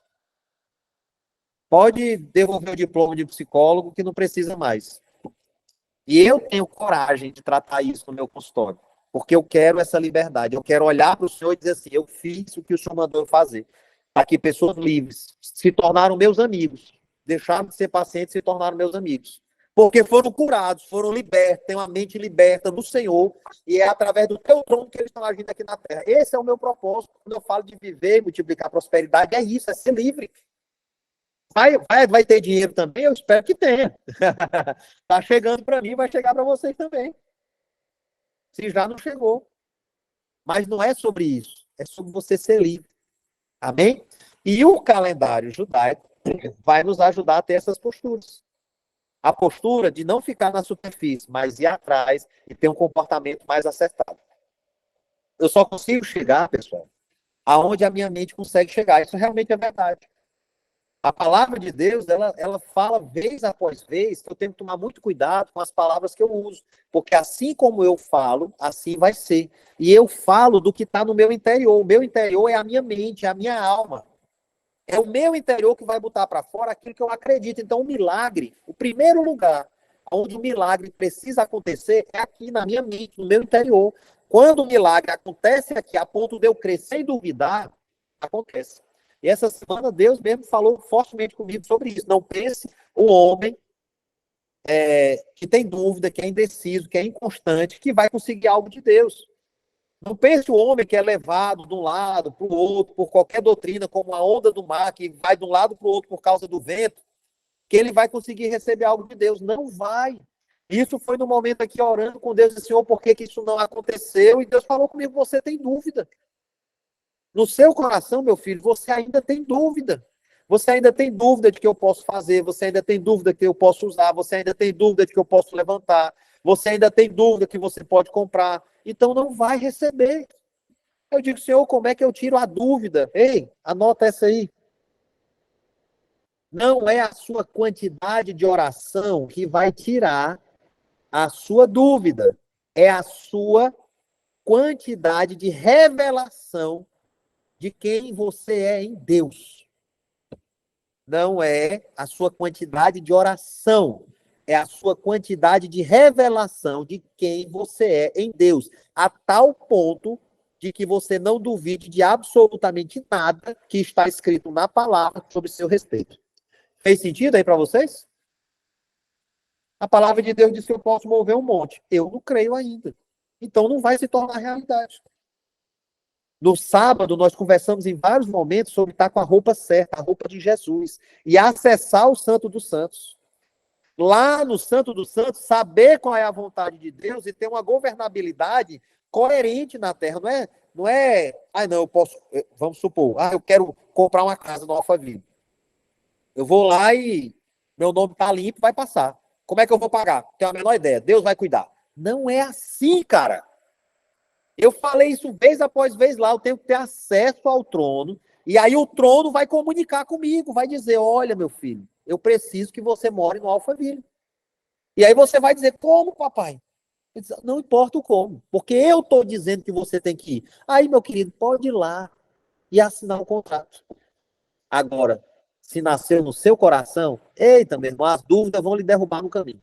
Pode devolver o diploma de psicólogo que não precisa mais. E eu tenho coragem de tratar isso no meu consultório, porque eu quero essa liberdade. Eu quero olhar para o Senhor e dizer assim, eu fiz o que o Senhor mandou eu fazer. Aqui, pessoas livres se tornaram meus amigos. Deixaram de ser pacientes e se tornaram meus amigos. Porque foram curados, foram libertos, têm uma mente liberta do Senhor, e é através do teu trono que eles estão agindo aqui na terra. Esse é o meu propósito. Quando eu falo de viver e multiplicar prosperidade, é isso, é ser livre. Vai ter dinheiro também? Eu espero que tenha. Está chegando para mim, vai chegar para vocês também. Se já não chegou. Mas não é sobre isso. É sobre você ser livre. Amém? E o calendário judaico vai nos ajudar a ter essas posturas. A postura de não ficar na superfície, mas ir atrás e ter um comportamento mais acertado. Eu só consigo chegar, pessoal, aonde a minha mente consegue chegar. Isso realmente é verdade. A palavra de Deus, ela fala vez após vez que eu tenho que tomar muito cuidado com as palavras que eu uso. Porque assim como eu falo, assim vai ser. E eu falo do que está no meu interior. O meu interior é a minha mente, é a minha alma. É o meu interior que vai botar para fora aquilo que eu acredito. Então, o milagre, o primeiro lugar onde o milagre precisa acontecer é aqui na minha mente, no meu interior. Quando o milagre acontece aqui, a ponto de eu crescer e duvidar, acontece. E essa semana Deus mesmo falou fortemente comigo sobre isso. Não pense o homem que tem dúvida, que é indeciso, que é inconstante, que vai conseguir algo de Deus. Não pense o homem que é levado de um lado para o outro, por qualquer doutrina, como a onda do mar, que vai de um lado para o outro por causa do vento, que ele vai conseguir receber algo de Deus. Não vai. Isso foi no momento aqui orando com Deus, disse, Senhor, por que isso não aconteceu? E Deus falou comigo, você tem dúvida. No seu coração, meu filho, você ainda tem dúvida. Você ainda tem dúvida de que eu posso fazer, você ainda tem dúvida que eu posso usar, você ainda tem dúvida de que eu posso levantar, você ainda tem dúvida que você pode comprar. Então não vai receber. Eu digo, Senhor, como é que eu tiro a dúvida? Ei, anota essa aí. Não é a sua quantidade de oração que vai tirar a sua dúvida. É a sua quantidade de revelação de quem você é em Deus. Não é a sua quantidade de oração, é a sua quantidade de revelação de quem você é em Deus, a tal ponto de que você não duvide de absolutamente nada que está escrito na palavra sobre seu respeito. Fez sentido aí para vocês? A palavra de Deus diz que eu posso mover um monte. Eu não creio ainda. Então não vai se tornar realidade. No sábado, nós conversamos em vários momentos sobre estar com a roupa certa, a roupa de Jesus, e acessar o Santo dos Santos. Lá no Santo dos Santos, saber qual é a vontade de Deus e ter uma governabilidade coerente na terra. Não, eu posso, vamos supor, eu quero comprar uma casa no Alphaville. Eu vou lá e meu nome está limpo, vai passar. Como é que eu vou pagar? Tenho a menor ideia. Deus vai cuidar. Não é assim, cara. Eu falei isso vez após vez lá, eu tenho que ter acesso ao trono, e aí o trono vai comunicar comigo, vai dizer, olha, meu filho, eu preciso que você more no Alphaville. E aí você vai dizer, como, papai? Diz, não importa o como, porque eu estou dizendo que você tem que ir. Aí, meu querido, pode ir lá e assinar o contrato. Agora, se nasceu no seu coração, eita, meu irmão, as dúvidas vão lhe derrubar no caminho.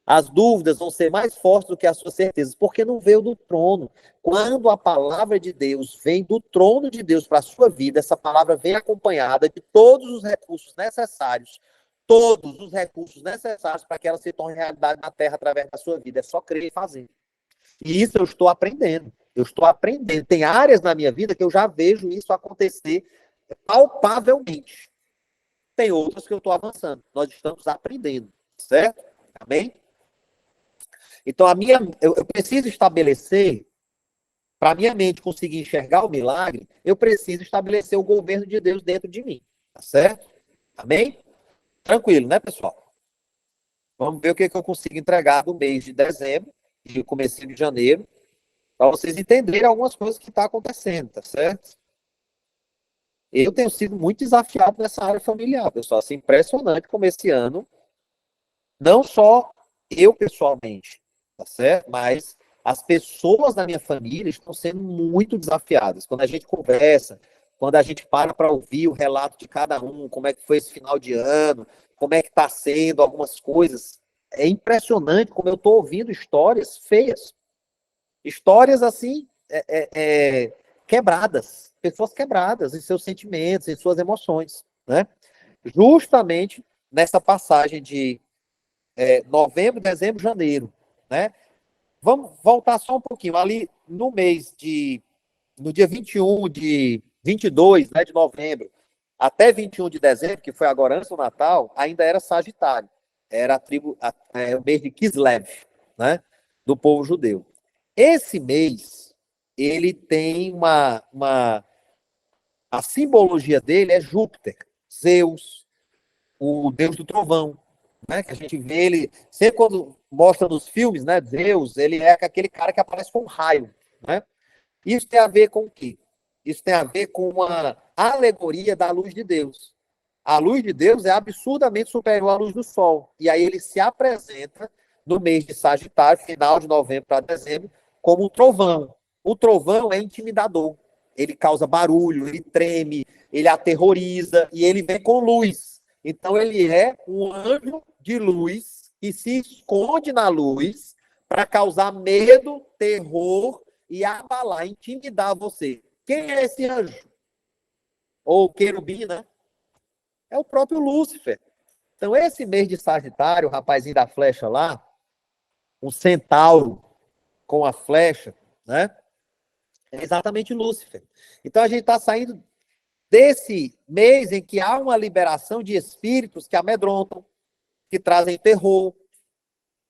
As dúvidas vão ser mais fortes do que as suas certezas, porque não veio do trono. Quando a palavra de Deus vem do trono de Deus para a sua vida, essa palavra vem acompanhada de todos os recursos necessários para que ela se torne realidade na terra através da sua vida. É só crer e fazer. E isso eu estou aprendendo. Eu estou aprendendo. Tem áreas na minha vida que eu já vejo isso acontecer palpavelmente. Tem outras que eu estou avançando. Nós estamos aprendendo, certo? Amém? Então, eu preciso estabelecer, para a minha mente conseguir enxergar o milagre, eu preciso estabelecer o governo de Deus dentro de mim. Tá certo? Amém? Tranquilo, né, pessoal? Vamos ver o que eu consigo entregar no mês de dezembro e começo de janeiro, para vocês entenderem algumas coisas que estão acontecendo, tá certo? Eu tenho sido muito desafiado nessa área familiar, pessoal. Assim, impressionante como esse ano, não só eu pessoalmente, tá certo? Mas as pessoas da minha família estão sendo muito desafiadas. Quando a gente conversa, quando a gente para ouvir o relato de cada um, como é que foi esse final de ano, como é que está sendo algumas coisas, é impressionante como eu estou ouvindo histórias feias. Histórias assim, quebradas. Pessoas quebradas em seus sentimentos, em suas emoções, né? Justamente nessa passagem de novembro, dezembro, janeiro, né? Vamos voltar só um pouquinho. Ali no dia 22, né, de novembro, até 21 de dezembro, que foi agora antes do Natal, ainda era Sagitário. Era o mês de Kislev, né, do povo judeu. Esse mês, ele tem a simbologia dele é Júpiter, Zeus, o deus do trovão, né? Que a gente vê ele, sempre quando mostra nos filmes, né? Zeus, ele é aquele cara que aparece com um raio, né? Isso tem a ver com o quê? Isso tem a ver com uma alegoria da luz de Deus. A luz de Deus é absurdamente superior à luz do sol. E aí ele se apresenta no mês de Sagitário, final de novembro para dezembro, como um trovão. O trovão é intimidador. Ele causa barulho, ele treme, ele aterroriza e ele vem com luz. Então ele é um anjo de luz que se esconde na luz para causar medo, terror e abalar, intimidar você. Quem é esse anjo? Ou querubim, né? É o próprio Lúcifer. Então, esse mês de Sagitário, o rapazinho da flecha lá, um centauro com a flecha, né? É exatamente Lúcifer. Então, a gente está saindo desse mês em que há uma liberação de espíritos que amedrontam, que trazem terror,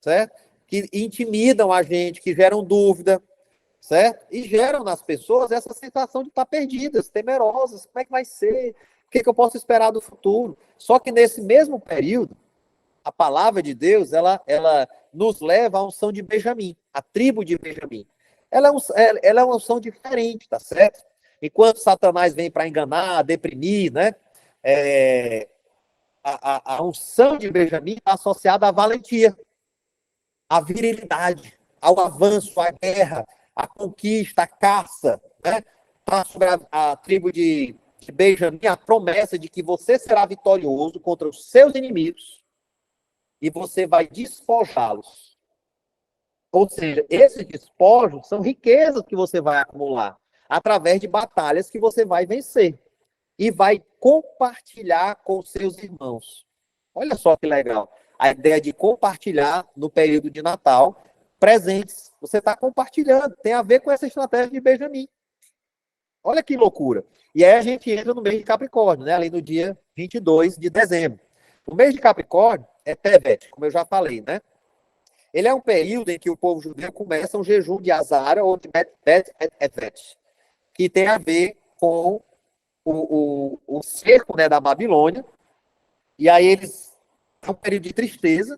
certo? Que intimidam a gente, que geram dúvida, certo? E geram nas pessoas essa sensação de estar perdidas, temerosas. Como é que vai ser? O que eu posso esperar do futuro? Só que nesse mesmo período, a palavra de Deus, ela nos leva à unção de Benjamim, a tribo de Benjamim. Ela é uma unção diferente, tá certo? Enquanto Satanás vem para enganar, deprimir, né? A unção de Benjamim está associada à valentia, à virilidade, ao avanço, à guerra, à conquista, à caça, né? Está sobre a tribo de Benjamim a promessa de que você será vitorioso contra os seus inimigos e você vai despojá-los. Ou seja, esses despojos são riquezas que você vai acumular através de batalhas que você vai vencer e vai compartilhar com seus irmãos. Olha só que legal. A ideia de compartilhar no período de Natal presentes. Você está compartilhando. Tem a ver com essa estratégia de Benjamim. Olha que loucura. E aí a gente entra no mês de Capricórnio, né? Ali no dia 22 de dezembro. O mês de Capricórnio é Tevet, como eu já falei, né? Ele é um período em que o povo judeu começa um jejum de Azara ou de Bet-Et-Et, que tem a ver com o cerco, né, da Babilônia. E aí é um período de tristeza.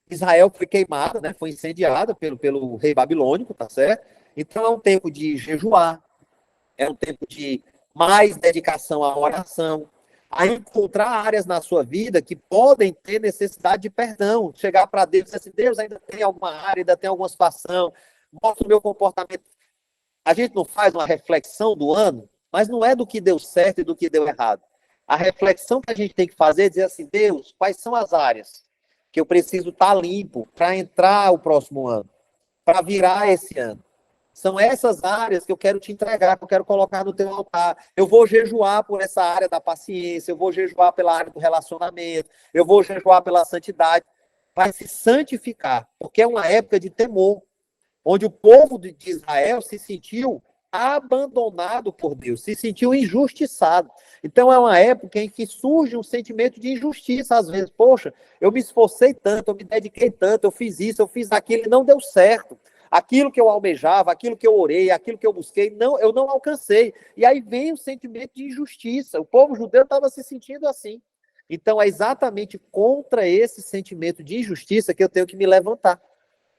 Israel foi queimada, né, foi incendiada pelo rei babilônico, tá certo? Então é um tempo de jejuar, é um tempo de mais dedicação à oração, a encontrar áreas na sua vida que podem ter necessidade de perdão, chegar para Deus e dizer assim, Deus, ainda tem alguma área, ainda tem alguma situação, mostra o meu comportamento. A gente não faz uma reflexão do ano, mas não é do que deu certo e do que deu errado. A reflexão que a gente tem que fazer é dizer assim, Deus, quais são as áreas que eu preciso estar limpo para entrar o próximo ano, para virar esse ano. São essas áreas que eu quero te entregar, que eu quero colocar no teu altar. Eu vou jejuar por essa área da paciência, eu vou jejuar pela área do relacionamento, eu vou jejuar pela santidade, para se santificar, porque é uma época de temor, onde o povo de Israel se sentiu abandonado por Deus, se sentiu injustiçado. Então é uma época em que surge um sentimento de injustiça, às vezes. Poxa, eu me esforcei tanto, eu me dediquei tanto, eu fiz isso, eu fiz aquilo e não deu certo. Aquilo que eu almejava, aquilo que eu orei, aquilo que eu busquei, não, eu não alcancei. E aí vem o sentimento de injustiça. O povo judeu estava se sentindo assim. Então é exatamente contra esse sentimento de injustiça que eu tenho que me levantar.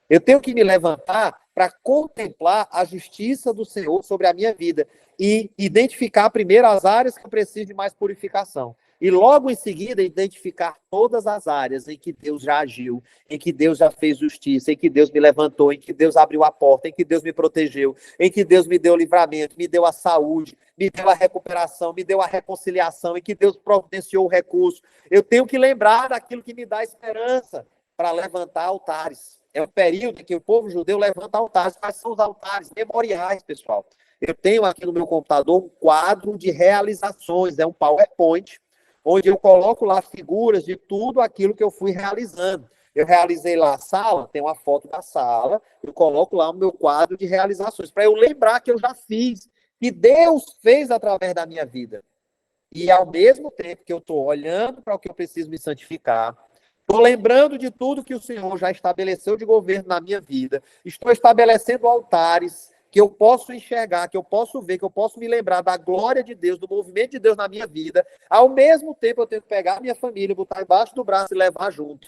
Eu tenho que me levantar para contemplar a justiça do Senhor sobre a minha vida e identificar primeiro as áreas que eu preciso de mais purificação. E logo em seguida, identificar todas as áreas em que Deus já agiu, em que Deus já fez justiça, em que Deus me levantou, em que Deus abriu a porta, em que Deus me protegeu, em que Deus me deu o livramento, me deu a saúde, me deu a recuperação, me deu a reconciliação, em que Deus providenciou o recurso. Eu tenho que lembrar daquilo que me dá esperança para levantar altares. É o período em que o povo judeu levanta altares. Quais são os altares? Memoriais, pessoal. Eu tenho aqui no meu computador um quadro de realizações, é um PowerPoint, onde eu coloco lá figuras de tudo aquilo que eu fui realizando. Eu realizei lá a sala, tem uma foto da sala, eu coloco lá o meu quadro de realizações, para eu lembrar que eu já fiz, que Deus fez através da minha vida. E ao mesmo tempo que eu estou olhando para o que eu preciso me santificar, estou lembrando de tudo que o Senhor já estabeleceu de governo na minha vida. Estou estabelecendo altares que eu posso enxergar, que eu posso ver, que eu posso me lembrar da glória de Deus, do movimento de Deus na minha vida. Ao mesmo tempo, eu tenho que pegar a minha família, botar embaixo do braço e levar junto.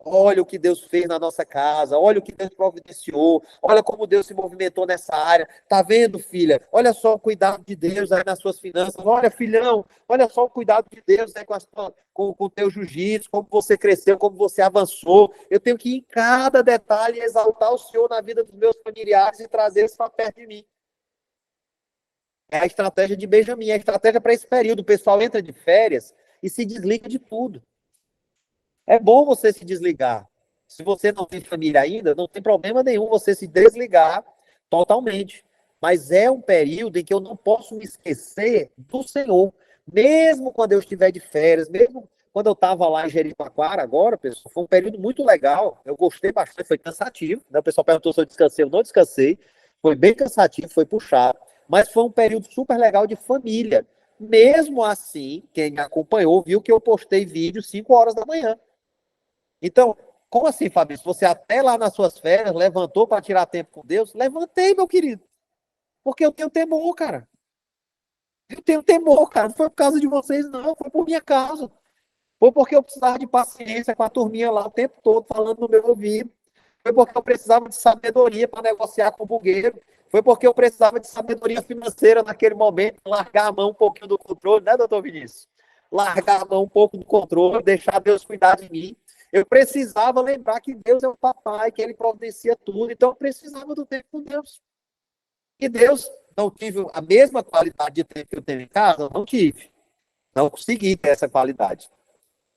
Olha o que Deus fez na nossa casa, olha o que Deus providenciou, olha como Deus se movimentou nessa área. Tá vendo, filha? Olha só o cuidado de Deus aí nas suas finanças. Olha, filhão, olha só o cuidado de Deus aí com o teu jiu-jitsu, como você cresceu, como você avançou. Eu tenho que ir em cada detalhe exaltar o Senhor na vida dos meus familiares e trazer eles para perto de mim. É a estratégia de Benjamin, é a estratégia para esse período. O pessoal entra de férias e se desliga de tudo. É bom você se desligar. Se você não tem família ainda, não tem problema nenhum você se desligar totalmente. Mas é um período em que eu não posso me esquecer do Senhor. Mesmo quando eu estiver de férias, mesmo quando eu estava lá em Jericoacoara agora, pessoal, foi um período muito legal. Eu gostei bastante, foi cansativo. Né? O pessoal perguntou se eu descansei, eu não descansei. Foi bem cansativo, foi puxado. Mas foi um período super legal de família. Mesmo assim, quem me acompanhou viu que eu postei vídeo 5 horas da manhã. Então, como assim, Fabrício? Você até lá nas suas férias levantou para tirar tempo com Deus? Levantei, meu querido. Porque eu tenho temor, cara. Eu tenho temor, cara. Não foi por causa de vocês, não. Foi por minha causa. Foi porque eu precisava de paciência com a turminha lá o tempo todo, falando no meu ouvido. Foi porque eu precisava de sabedoria para negociar com o bugueiro. Foi porque eu precisava de sabedoria financeira naquele momento, largar a mão um pouquinho do controle, né, doutor Vinícius? Largar a mão um pouco do controle, deixar Deus cuidar de mim. Eu precisava lembrar que Deus é o papai, que ele providencia tudo. Então eu precisava do tempo com Deus. E Deus não tive a mesma qualidade de tempo que eu tenho em casa, não tive. Não consegui ter essa qualidade.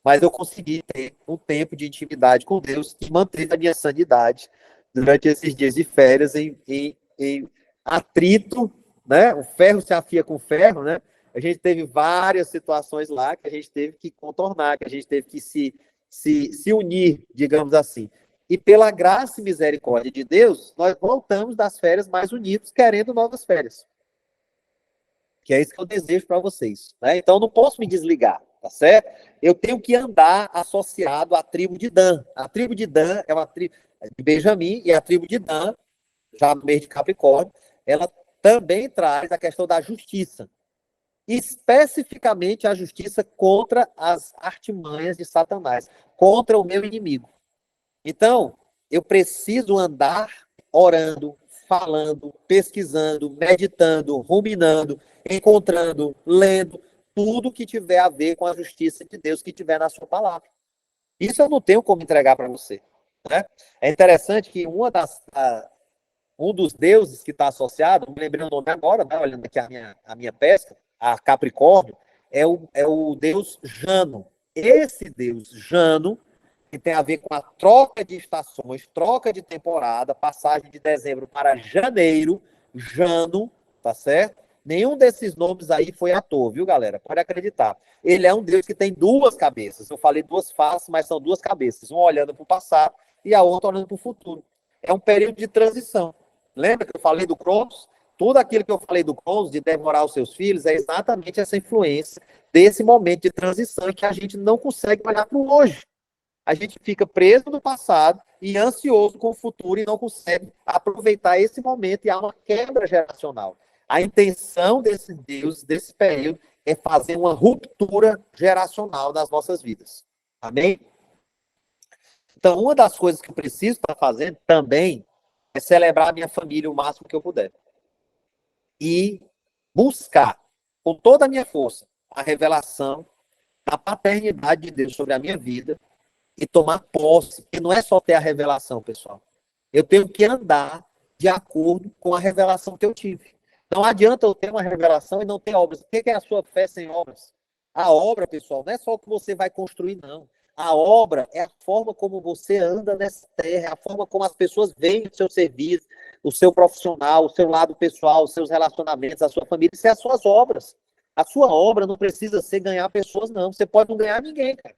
Mas eu consegui ter um tempo de intimidade com Deus que manteve a minha sanidade durante esses dias de férias em atrito, né? O ferro se afia com ferro, né? A gente teve várias situações lá que a gente teve que contornar, que a gente teve que se unir, digamos assim. E pela graça e misericórdia de Deus, nós voltamos das férias mais unidos, querendo novas férias. Que é isso que eu desejo para vocês. Né? Então, eu não posso me desligar, tá certo? Eu tenho que andar associado à tribo de Dan. A tribo de Dan é uma tribo de Benjamim, e a tribo de Dan, já no mês de Capricórnio, ela também traz a questão da justiça. Especificamente a justiça contra as artimanhas de Satanás, contra o meu inimigo. Então, eu preciso andar orando, falando, pesquisando, meditando, ruminando, encontrando, lendo, tudo que tiver a ver com a justiça de Deus que tiver na sua palavra. Isso eu não tenho como entregar para você. Né? É interessante que um dos deuses que está associado, não me lembrei o nome agora, né? Olhando aqui a minha pesca, a Capricórnio, é o deus Jano. Esse deus Jano, que tem a ver com a troca de estações, troca de temporada, passagem de dezembro para janeiro, Jano, tá certo? Nenhum desses nomes aí foi à toa, viu, galera? Pode acreditar. Ele é um Deus que tem duas cabeças. Eu falei duas faces, mas são duas cabeças. Uma olhando para o passado e a outra olhando para o futuro. É um período de transição. Lembra que eu falei do Cronos? Tudo aquilo que eu falei do Cronos, de devorar os seus filhos, é exatamente essa influência desse momento de transição que a gente não consegue olhar para o hoje. A gente fica preso no passado e ansioso com o futuro e não consegue aproveitar esse momento e há uma quebra geracional. A intenção desse Deus, desse período, é fazer uma ruptura geracional nas nossas vidas. Amém? Então, uma das coisas que eu preciso estar fazendo também é celebrar a minha família o máximo que eu puder. E buscar, com toda a minha força, a revelação da paternidade de Deus sobre a minha vida e tomar posse, porque não é só ter a revelação, pessoal. Eu tenho que andar de acordo com a revelação que eu tive. Não adianta eu ter uma revelação e não ter obras. O que é a sua fé sem obras? A obra, pessoal, não é só o que você vai construir, não. A obra é a forma como você anda nessa terra, é a forma como as pessoas veem o seu serviço, o seu profissional, o seu lado pessoal, os seus relacionamentos, a sua família. Isso é as suas obras. A sua obra não precisa ser ganhar pessoas, não. Você pode não ganhar ninguém, cara.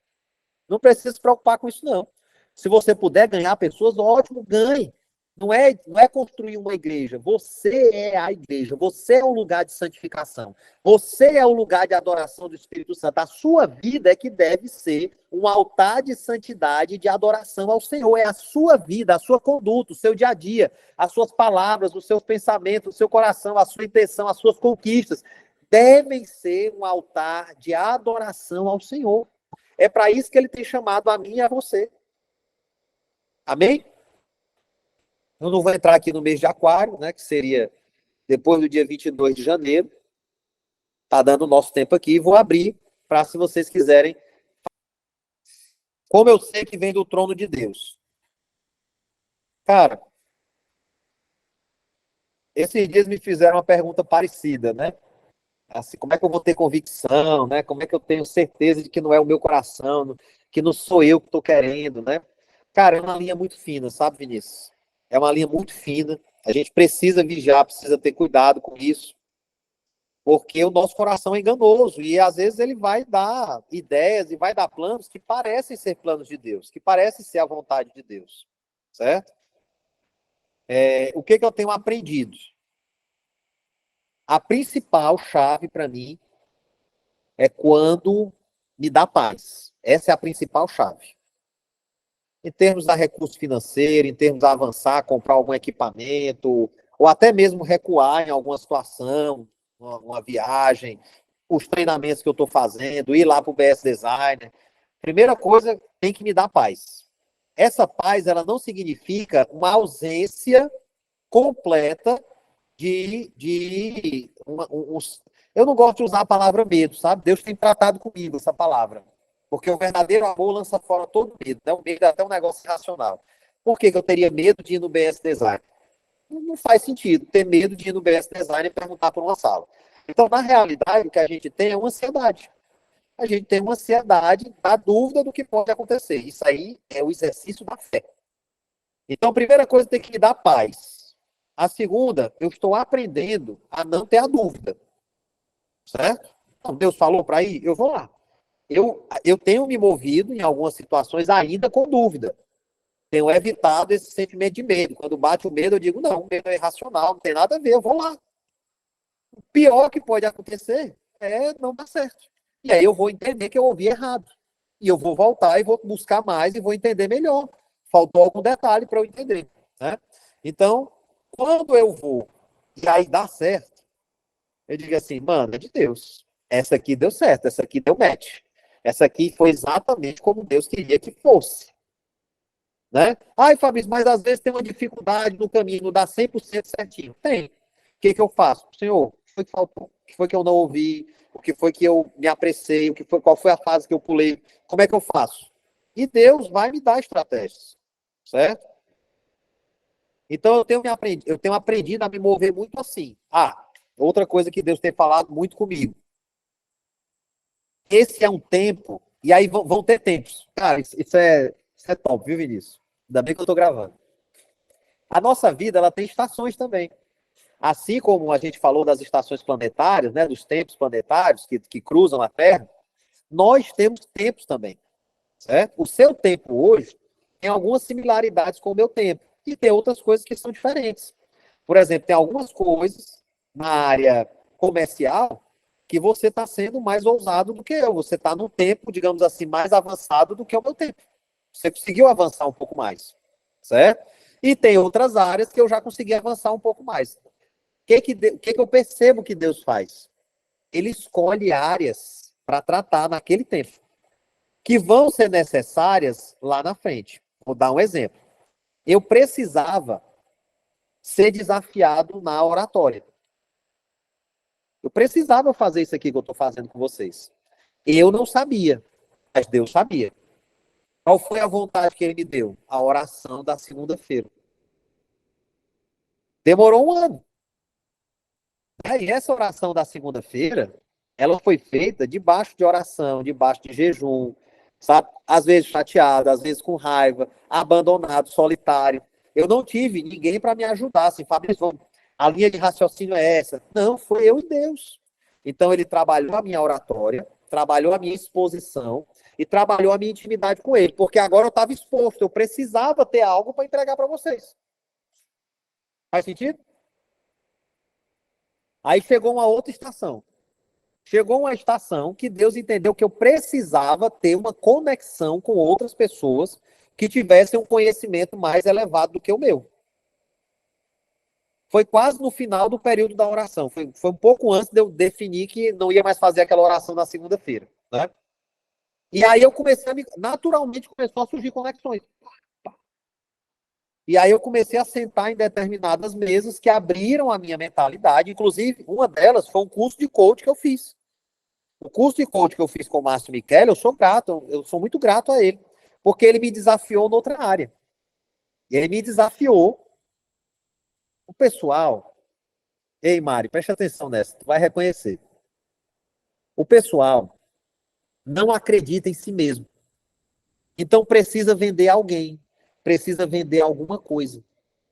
Não precisa se preocupar com isso, não. Se você puder ganhar pessoas, ótimo, ganhe. Não é construir uma igreja. Você é a igreja. Você é o lugar de santificação. Você é o lugar de adoração do Espírito Santo. A sua vida é que deve ser um altar de santidade e de adoração ao Senhor. É a sua vida, a sua conduta, o seu dia a dia, as suas palavras, os seus pensamentos, o seu coração, a sua intenção, as suas conquistas devem ser um altar de adoração ao Senhor. É para isso que ele tem chamado a mim e a você. Amém? Eu não vou entrar aqui no mês de Aquário, né, que seria depois do dia 22 de janeiro. Tá dando o nosso tempo aqui. Vou abrir para, se vocês quiserem. Como eu sei que vem do trono de Deus. Cara, esses dias me fizeram uma pergunta parecida, né? Assim, como é que eu vou ter convicção, né? Como é que eu tenho certeza de que não é o meu coração, que não sou eu que estou querendo, né? Cara, é uma linha muito fina, sabe, Vinícius? É uma linha muito fina. A gente precisa vigiar, precisa ter cuidado com isso, porque o nosso coração é enganoso e às vezes ele vai dar ideias e vai dar planos que parecem ser planos de Deus, que parecem ser a vontade de Deus, certo? O que eu tenho aprendido? A principal chave para mim é quando me dá paz. Essa é a principal chave. Em termos da recurso financeiro, em termos de avançar, comprar algum equipamento, ou até mesmo recuar em alguma situação, uma viagem, os treinamentos que eu estou fazendo, ir lá para o BS Designer. Primeira coisa, tem que me dar paz. Essa paz, ela não significa uma ausência completa eu não gosto de usar a palavra medo, sabe? Deus tem tratado comigo essa palavra. Porque o verdadeiro amor lança fora todo medo, né? O medo é até um negócio irracional. Por que eu teria medo de ir no BS Design? Não faz sentido ter medo de ir no BS Design e perguntar por uma sala. Então, na realidade, o que a gente tem é uma ansiedade. A gente tem uma ansiedade da dúvida do que pode acontecer. Isso aí é o exercício da fé. Então, a primeira coisa tem que me dar paz. A segunda, eu estou aprendendo a não ter a dúvida. Certo? Então, Deus falou para ir, eu vou lá. Eu tenho me movido em algumas situações ainda com dúvida. Tenho evitado esse sentimento de medo. Quando bate o medo, eu digo, não, o medo é irracional, não tem nada a ver, eu vou lá. O pior que pode acontecer é não dar certo. E aí eu vou entender que eu ouvi errado. E eu vou voltar e vou buscar mais e vou entender melhor. Faltou algum detalhe para eu entender. Né? Então, quando eu vou e aí dá certo, eu digo assim, mano, é de Deus. Essa aqui deu certo, essa aqui deu match. Essa aqui foi exatamente como Deus queria que fosse. Né? Ai, Fabrício, mas às vezes tem uma dificuldade no caminho, não dá 100% certinho. Tem. O que eu faço? Senhor, o que foi que faltou? O que foi que eu não ouvi? O que foi que eu me apressei? Qual foi a fase que eu pulei? Como é que eu faço? E Deus vai me dar estratégias. Certo? Então eu tenho aprendido a me mover muito assim. Outra coisa que Deus tem falado muito comigo. Esse é um tempo, e aí vão ter tempos. Cara, isso é Isso é top, viu, Vinícius? Ainda bem que eu tô gravando. A nossa vida, ela tem estações também. Assim como a gente falou das estações planetárias, né, dos tempos planetários que cruzam a Terra, nós temos tempos também, certo? O seu tempo hoje tem algumas similaridades com o meu tempo e tem outras coisas que são diferentes. Por exemplo, tem algumas coisas na área comercial que você está sendo mais ousado do que eu. Você está num tempo, digamos assim, mais avançado do que o meu tempo. Você conseguiu avançar um pouco mais, certo? E tem outras áreas que eu já consegui avançar um pouco mais. O que eu percebo que Deus faz? Ele escolhe áreas para tratar naquele tempo, que vão ser necessárias lá na frente. Vou dar um exemplo. Eu precisava ser desafiado na oratória. Eu precisava fazer isso aqui que eu estou fazendo com vocês. Eu não sabia, mas Deus sabia. Qual foi a vontade que ele me deu? A oração da segunda-feira. Demorou um ano. E essa oração da segunda-feira, ela foi feita debaixo de oração, debaixo de jejum, sabe? Às vezes chateado, às vezes com raiva, abandonado, solitário. Eu não tive ninguém para me ajudar, assim, Fabrício, a linha de raciocínio é essa. Não, foi eu e Deus. Então ele trabalhou a minha oratória, trabalhou a minha exposição e trabalhou a minha intimidade com ele, porque agora eu estava exposto, eu precisava ter algo para entregar para vocês. Faz sentido? Aí chegou uma outra estação. Chegou uma estação que Deus entendeu que eu precisava ter uma conexão com outras pessoas que tivessem um conhecimento mais elevado do que o meu. Foi quase no final do período da oração. Foi um pouco antes de eu definir que não ia mais fazer aquela oração na segunda-feira, né? E aí eu comecei naturalmente começou a surgir conexões. E aí eu comecei a sentar em determinadas mesas que abriram a minha mentalidade. Inclusive, uma delas foi um curso de coach que eu fiz. O curso de coach que eu fiz com o Márcio Michele, eu sou grato, eu sou muito grato a ele, porque ele me desafiou noutra área. E ele me desafiou. O pessoal, ei, Mari, preste atenção nessa, tu vai reconhecer. O pessoal não acredita em si mesmo. Então precisa vender alguém, precisa vender alguma coisa.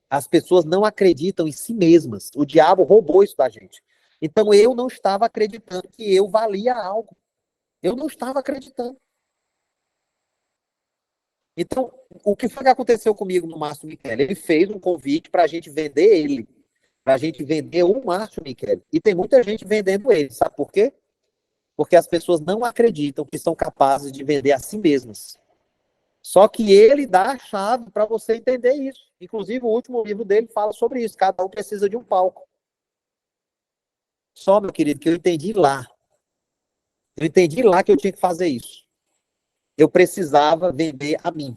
As pessoas não acreditam em si mesmas. O diabo roubou isso da gente. Então eu não estava acreditando que eu valia algo. Eu não estava acreditando. Então, o que foi que aconteceu comigo no Márcio Michele? Ele fez um convite para a gente vender ele, para a gente vender o Márcio Michele. E tem muita gente vendendo ele, sabe por quê? Porque as pessoas não acreditam que são capazes de vender a si mesmas. Só que ele dá a chave para você entender isso. Inclusive, o último livro dele fala sobre isso. Cada um precisa de um palco. Só, meu querido, que eu entendi lá. Eu entendi lá que eu tinha que fazer isso. Eu precisava vender a mim.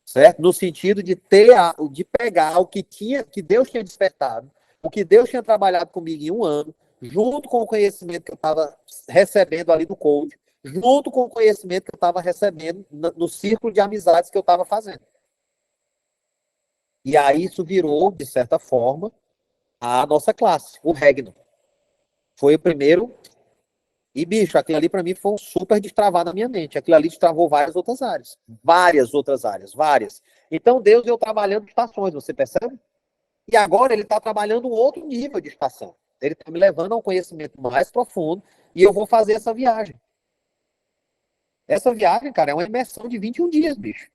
Certo? No sentido de de pegar o que tinha, que Deus tinha despertado, o que Deus tinha trabalhado comigo em um ano, junto com o conhecimento que eu estava recebendo ali do coach, junto com o conhecimento que eu estava recebendo no círculo de amizades que eu estava fazendo. E aí isso virou, de certa forma, a nossa classe, o Regno. Foi o primeiro. E, bicho, aquilo ali para mim foi um super destravar na minha mente. Aquilo ali destravou várias outras áreas. Várias outras áreas, várias. Então, Deus eu trabalhando estações, você percebe? E agora ele está trabalhando um outro nível de estação. Ele está me levando a um conhecimento mais profundo e eu vou fazer essa viagem. Essa viagem, cara, é uma imersão de 21 dias, bicho.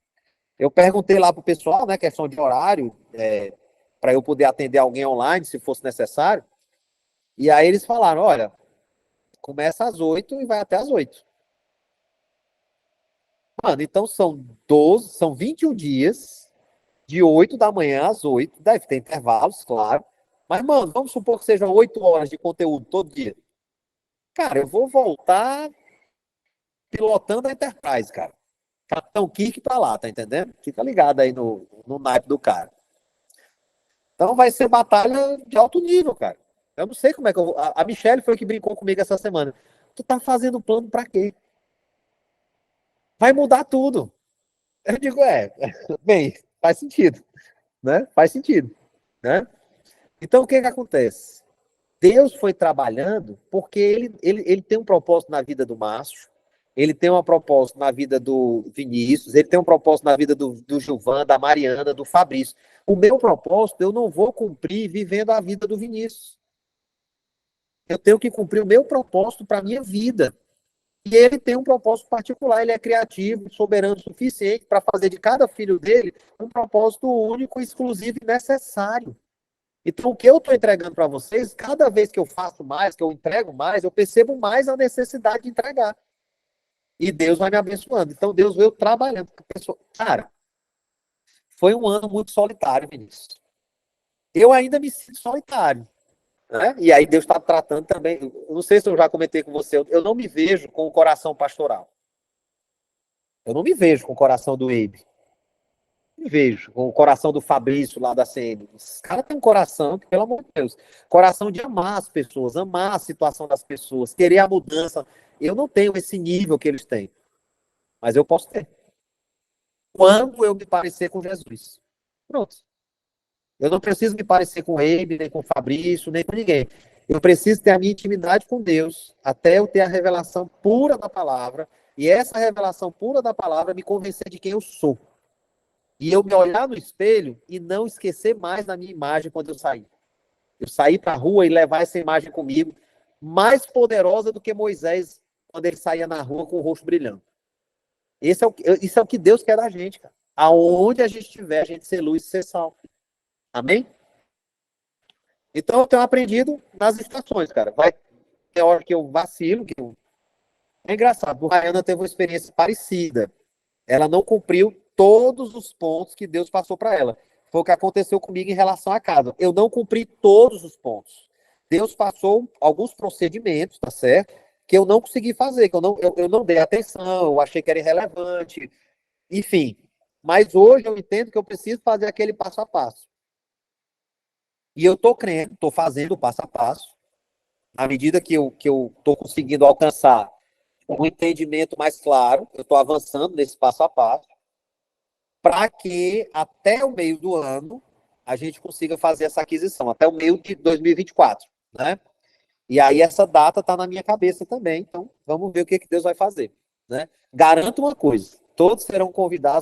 Eu perguntei lá pro pessoal, né, questão de horário, para eu poder atender alguém online, se fosse necessário. E aí eles falaram, olha, começa às 8 e vai até às 8. Mano, então são 21 dias, de 8 da manhã às 8. Deve ter intervalos, claro. Mas, mano, vamos supor que sejam 8 horas de conteúdo todo dia. Cara, eu vou voltar pilotando a Enterprise, cara. Capitão Kirk pra lá, tá entendendo? Fica ligado aí no naipe do cara. Então vai ser batalha de alto nível, cara. Eu não sei como é que eu vou. A Michelle foi que brincou comigo essa semana. Tu tá fazendo plano pra quê? Vai mudar tudo. Eu digo, bem, faz sentido, né? Faz sentido, né? Então o que que acontece? Deus foi trabalhando porque ele tem um propósito na vida do Márcio, ele tem um propósito na vida do Vinícius, ele tem um propósito na vida do Gilvan, da Mariana, do Fabrício. O meu propósito eu não vou cumprir vivendo a vida do Vinícius. Eu tenho que cumprir o meu propósito para a minha vida. E ele tem um propósito particular, ele é criativo, soberano o suficiente para fazer de cada filho dele um propósito único, exclusivo e necessário. Então, o que eu estou entregando para vocês, cada vez que eu faço mais, que eu entrego mais, eu percebo mais a necessidade de entregar. E Deus vai me abençoando. Então, Deus veio trabalhando com a pessoa. Cara, foi um ano muito solitário, Vinícius. Eu ainda me sinto solitário. Né? E aí Deus está tratando também. Eu não sei se eu já comentei com você, eu não me vejo com o coração pastoral. Eu não me vejo com o coração do Eibe. Me vejo com o coração do Fabrício lá da CM. Esse cara tem um coração, pelo amor de Deus, coração de amar as pessoas, amar a situação das pessoas, querer a mudança. Eu não tenho esse nível que eles têm, mas eu posso ter. Quando eu me parecer com Jesus. Pronto. Eu não preciso me parecer com ele, nem com o Fabrício, nem com ninguém. Eu preciso ter a minha intimidade com Deus, até eu ter a revelação pura da palavra, e essa revelação pura da palavra me convencer de quem eu sou. E eu me olhar no espelho e não esquecer mais da minha imagem quando eu sair. Eu sair para a rua e levar essa imagem comigo, mais poderosa do que Moisés, quando ele saía na rua com o rosto brilhando. Isso é o que Deus quer da gente, cara. Aonde a gente estiver, a gente ser luz e ser sal. Amém? Então, eu tenho aprendido nas estações, cara. Vai ter hora que eu vacilo, É engraçado, o Rayana teve uma experiência parecida. Ela não cumpriu todos os pontos que Deus passou para ela. Foi o que aconteceu comigo em relação à casa. Eu não cumpri todos os pontos. Deus passou alguns procedimentos, tá certo? Que eu não consegui fazer, que eu não dei atenção, eu achei que era irrelevante, enfim. Mas hoje eu entendo que eu preciso fazer aquele passo a passo. E eu estou crendo, estou fazendo o passo a passo. À medida que eu estou conseguindo alcançar um entendimento mais claro, eu estou avançando nesse passo a passo, para que até o meio do ano a gente consiga fazer essa aquisição, até o meio de 2024, né? E aí essa data está na minha cabeça também, então vamos ver o que Deus vai fazer, né? Garanto uma coisa, todos serão convidados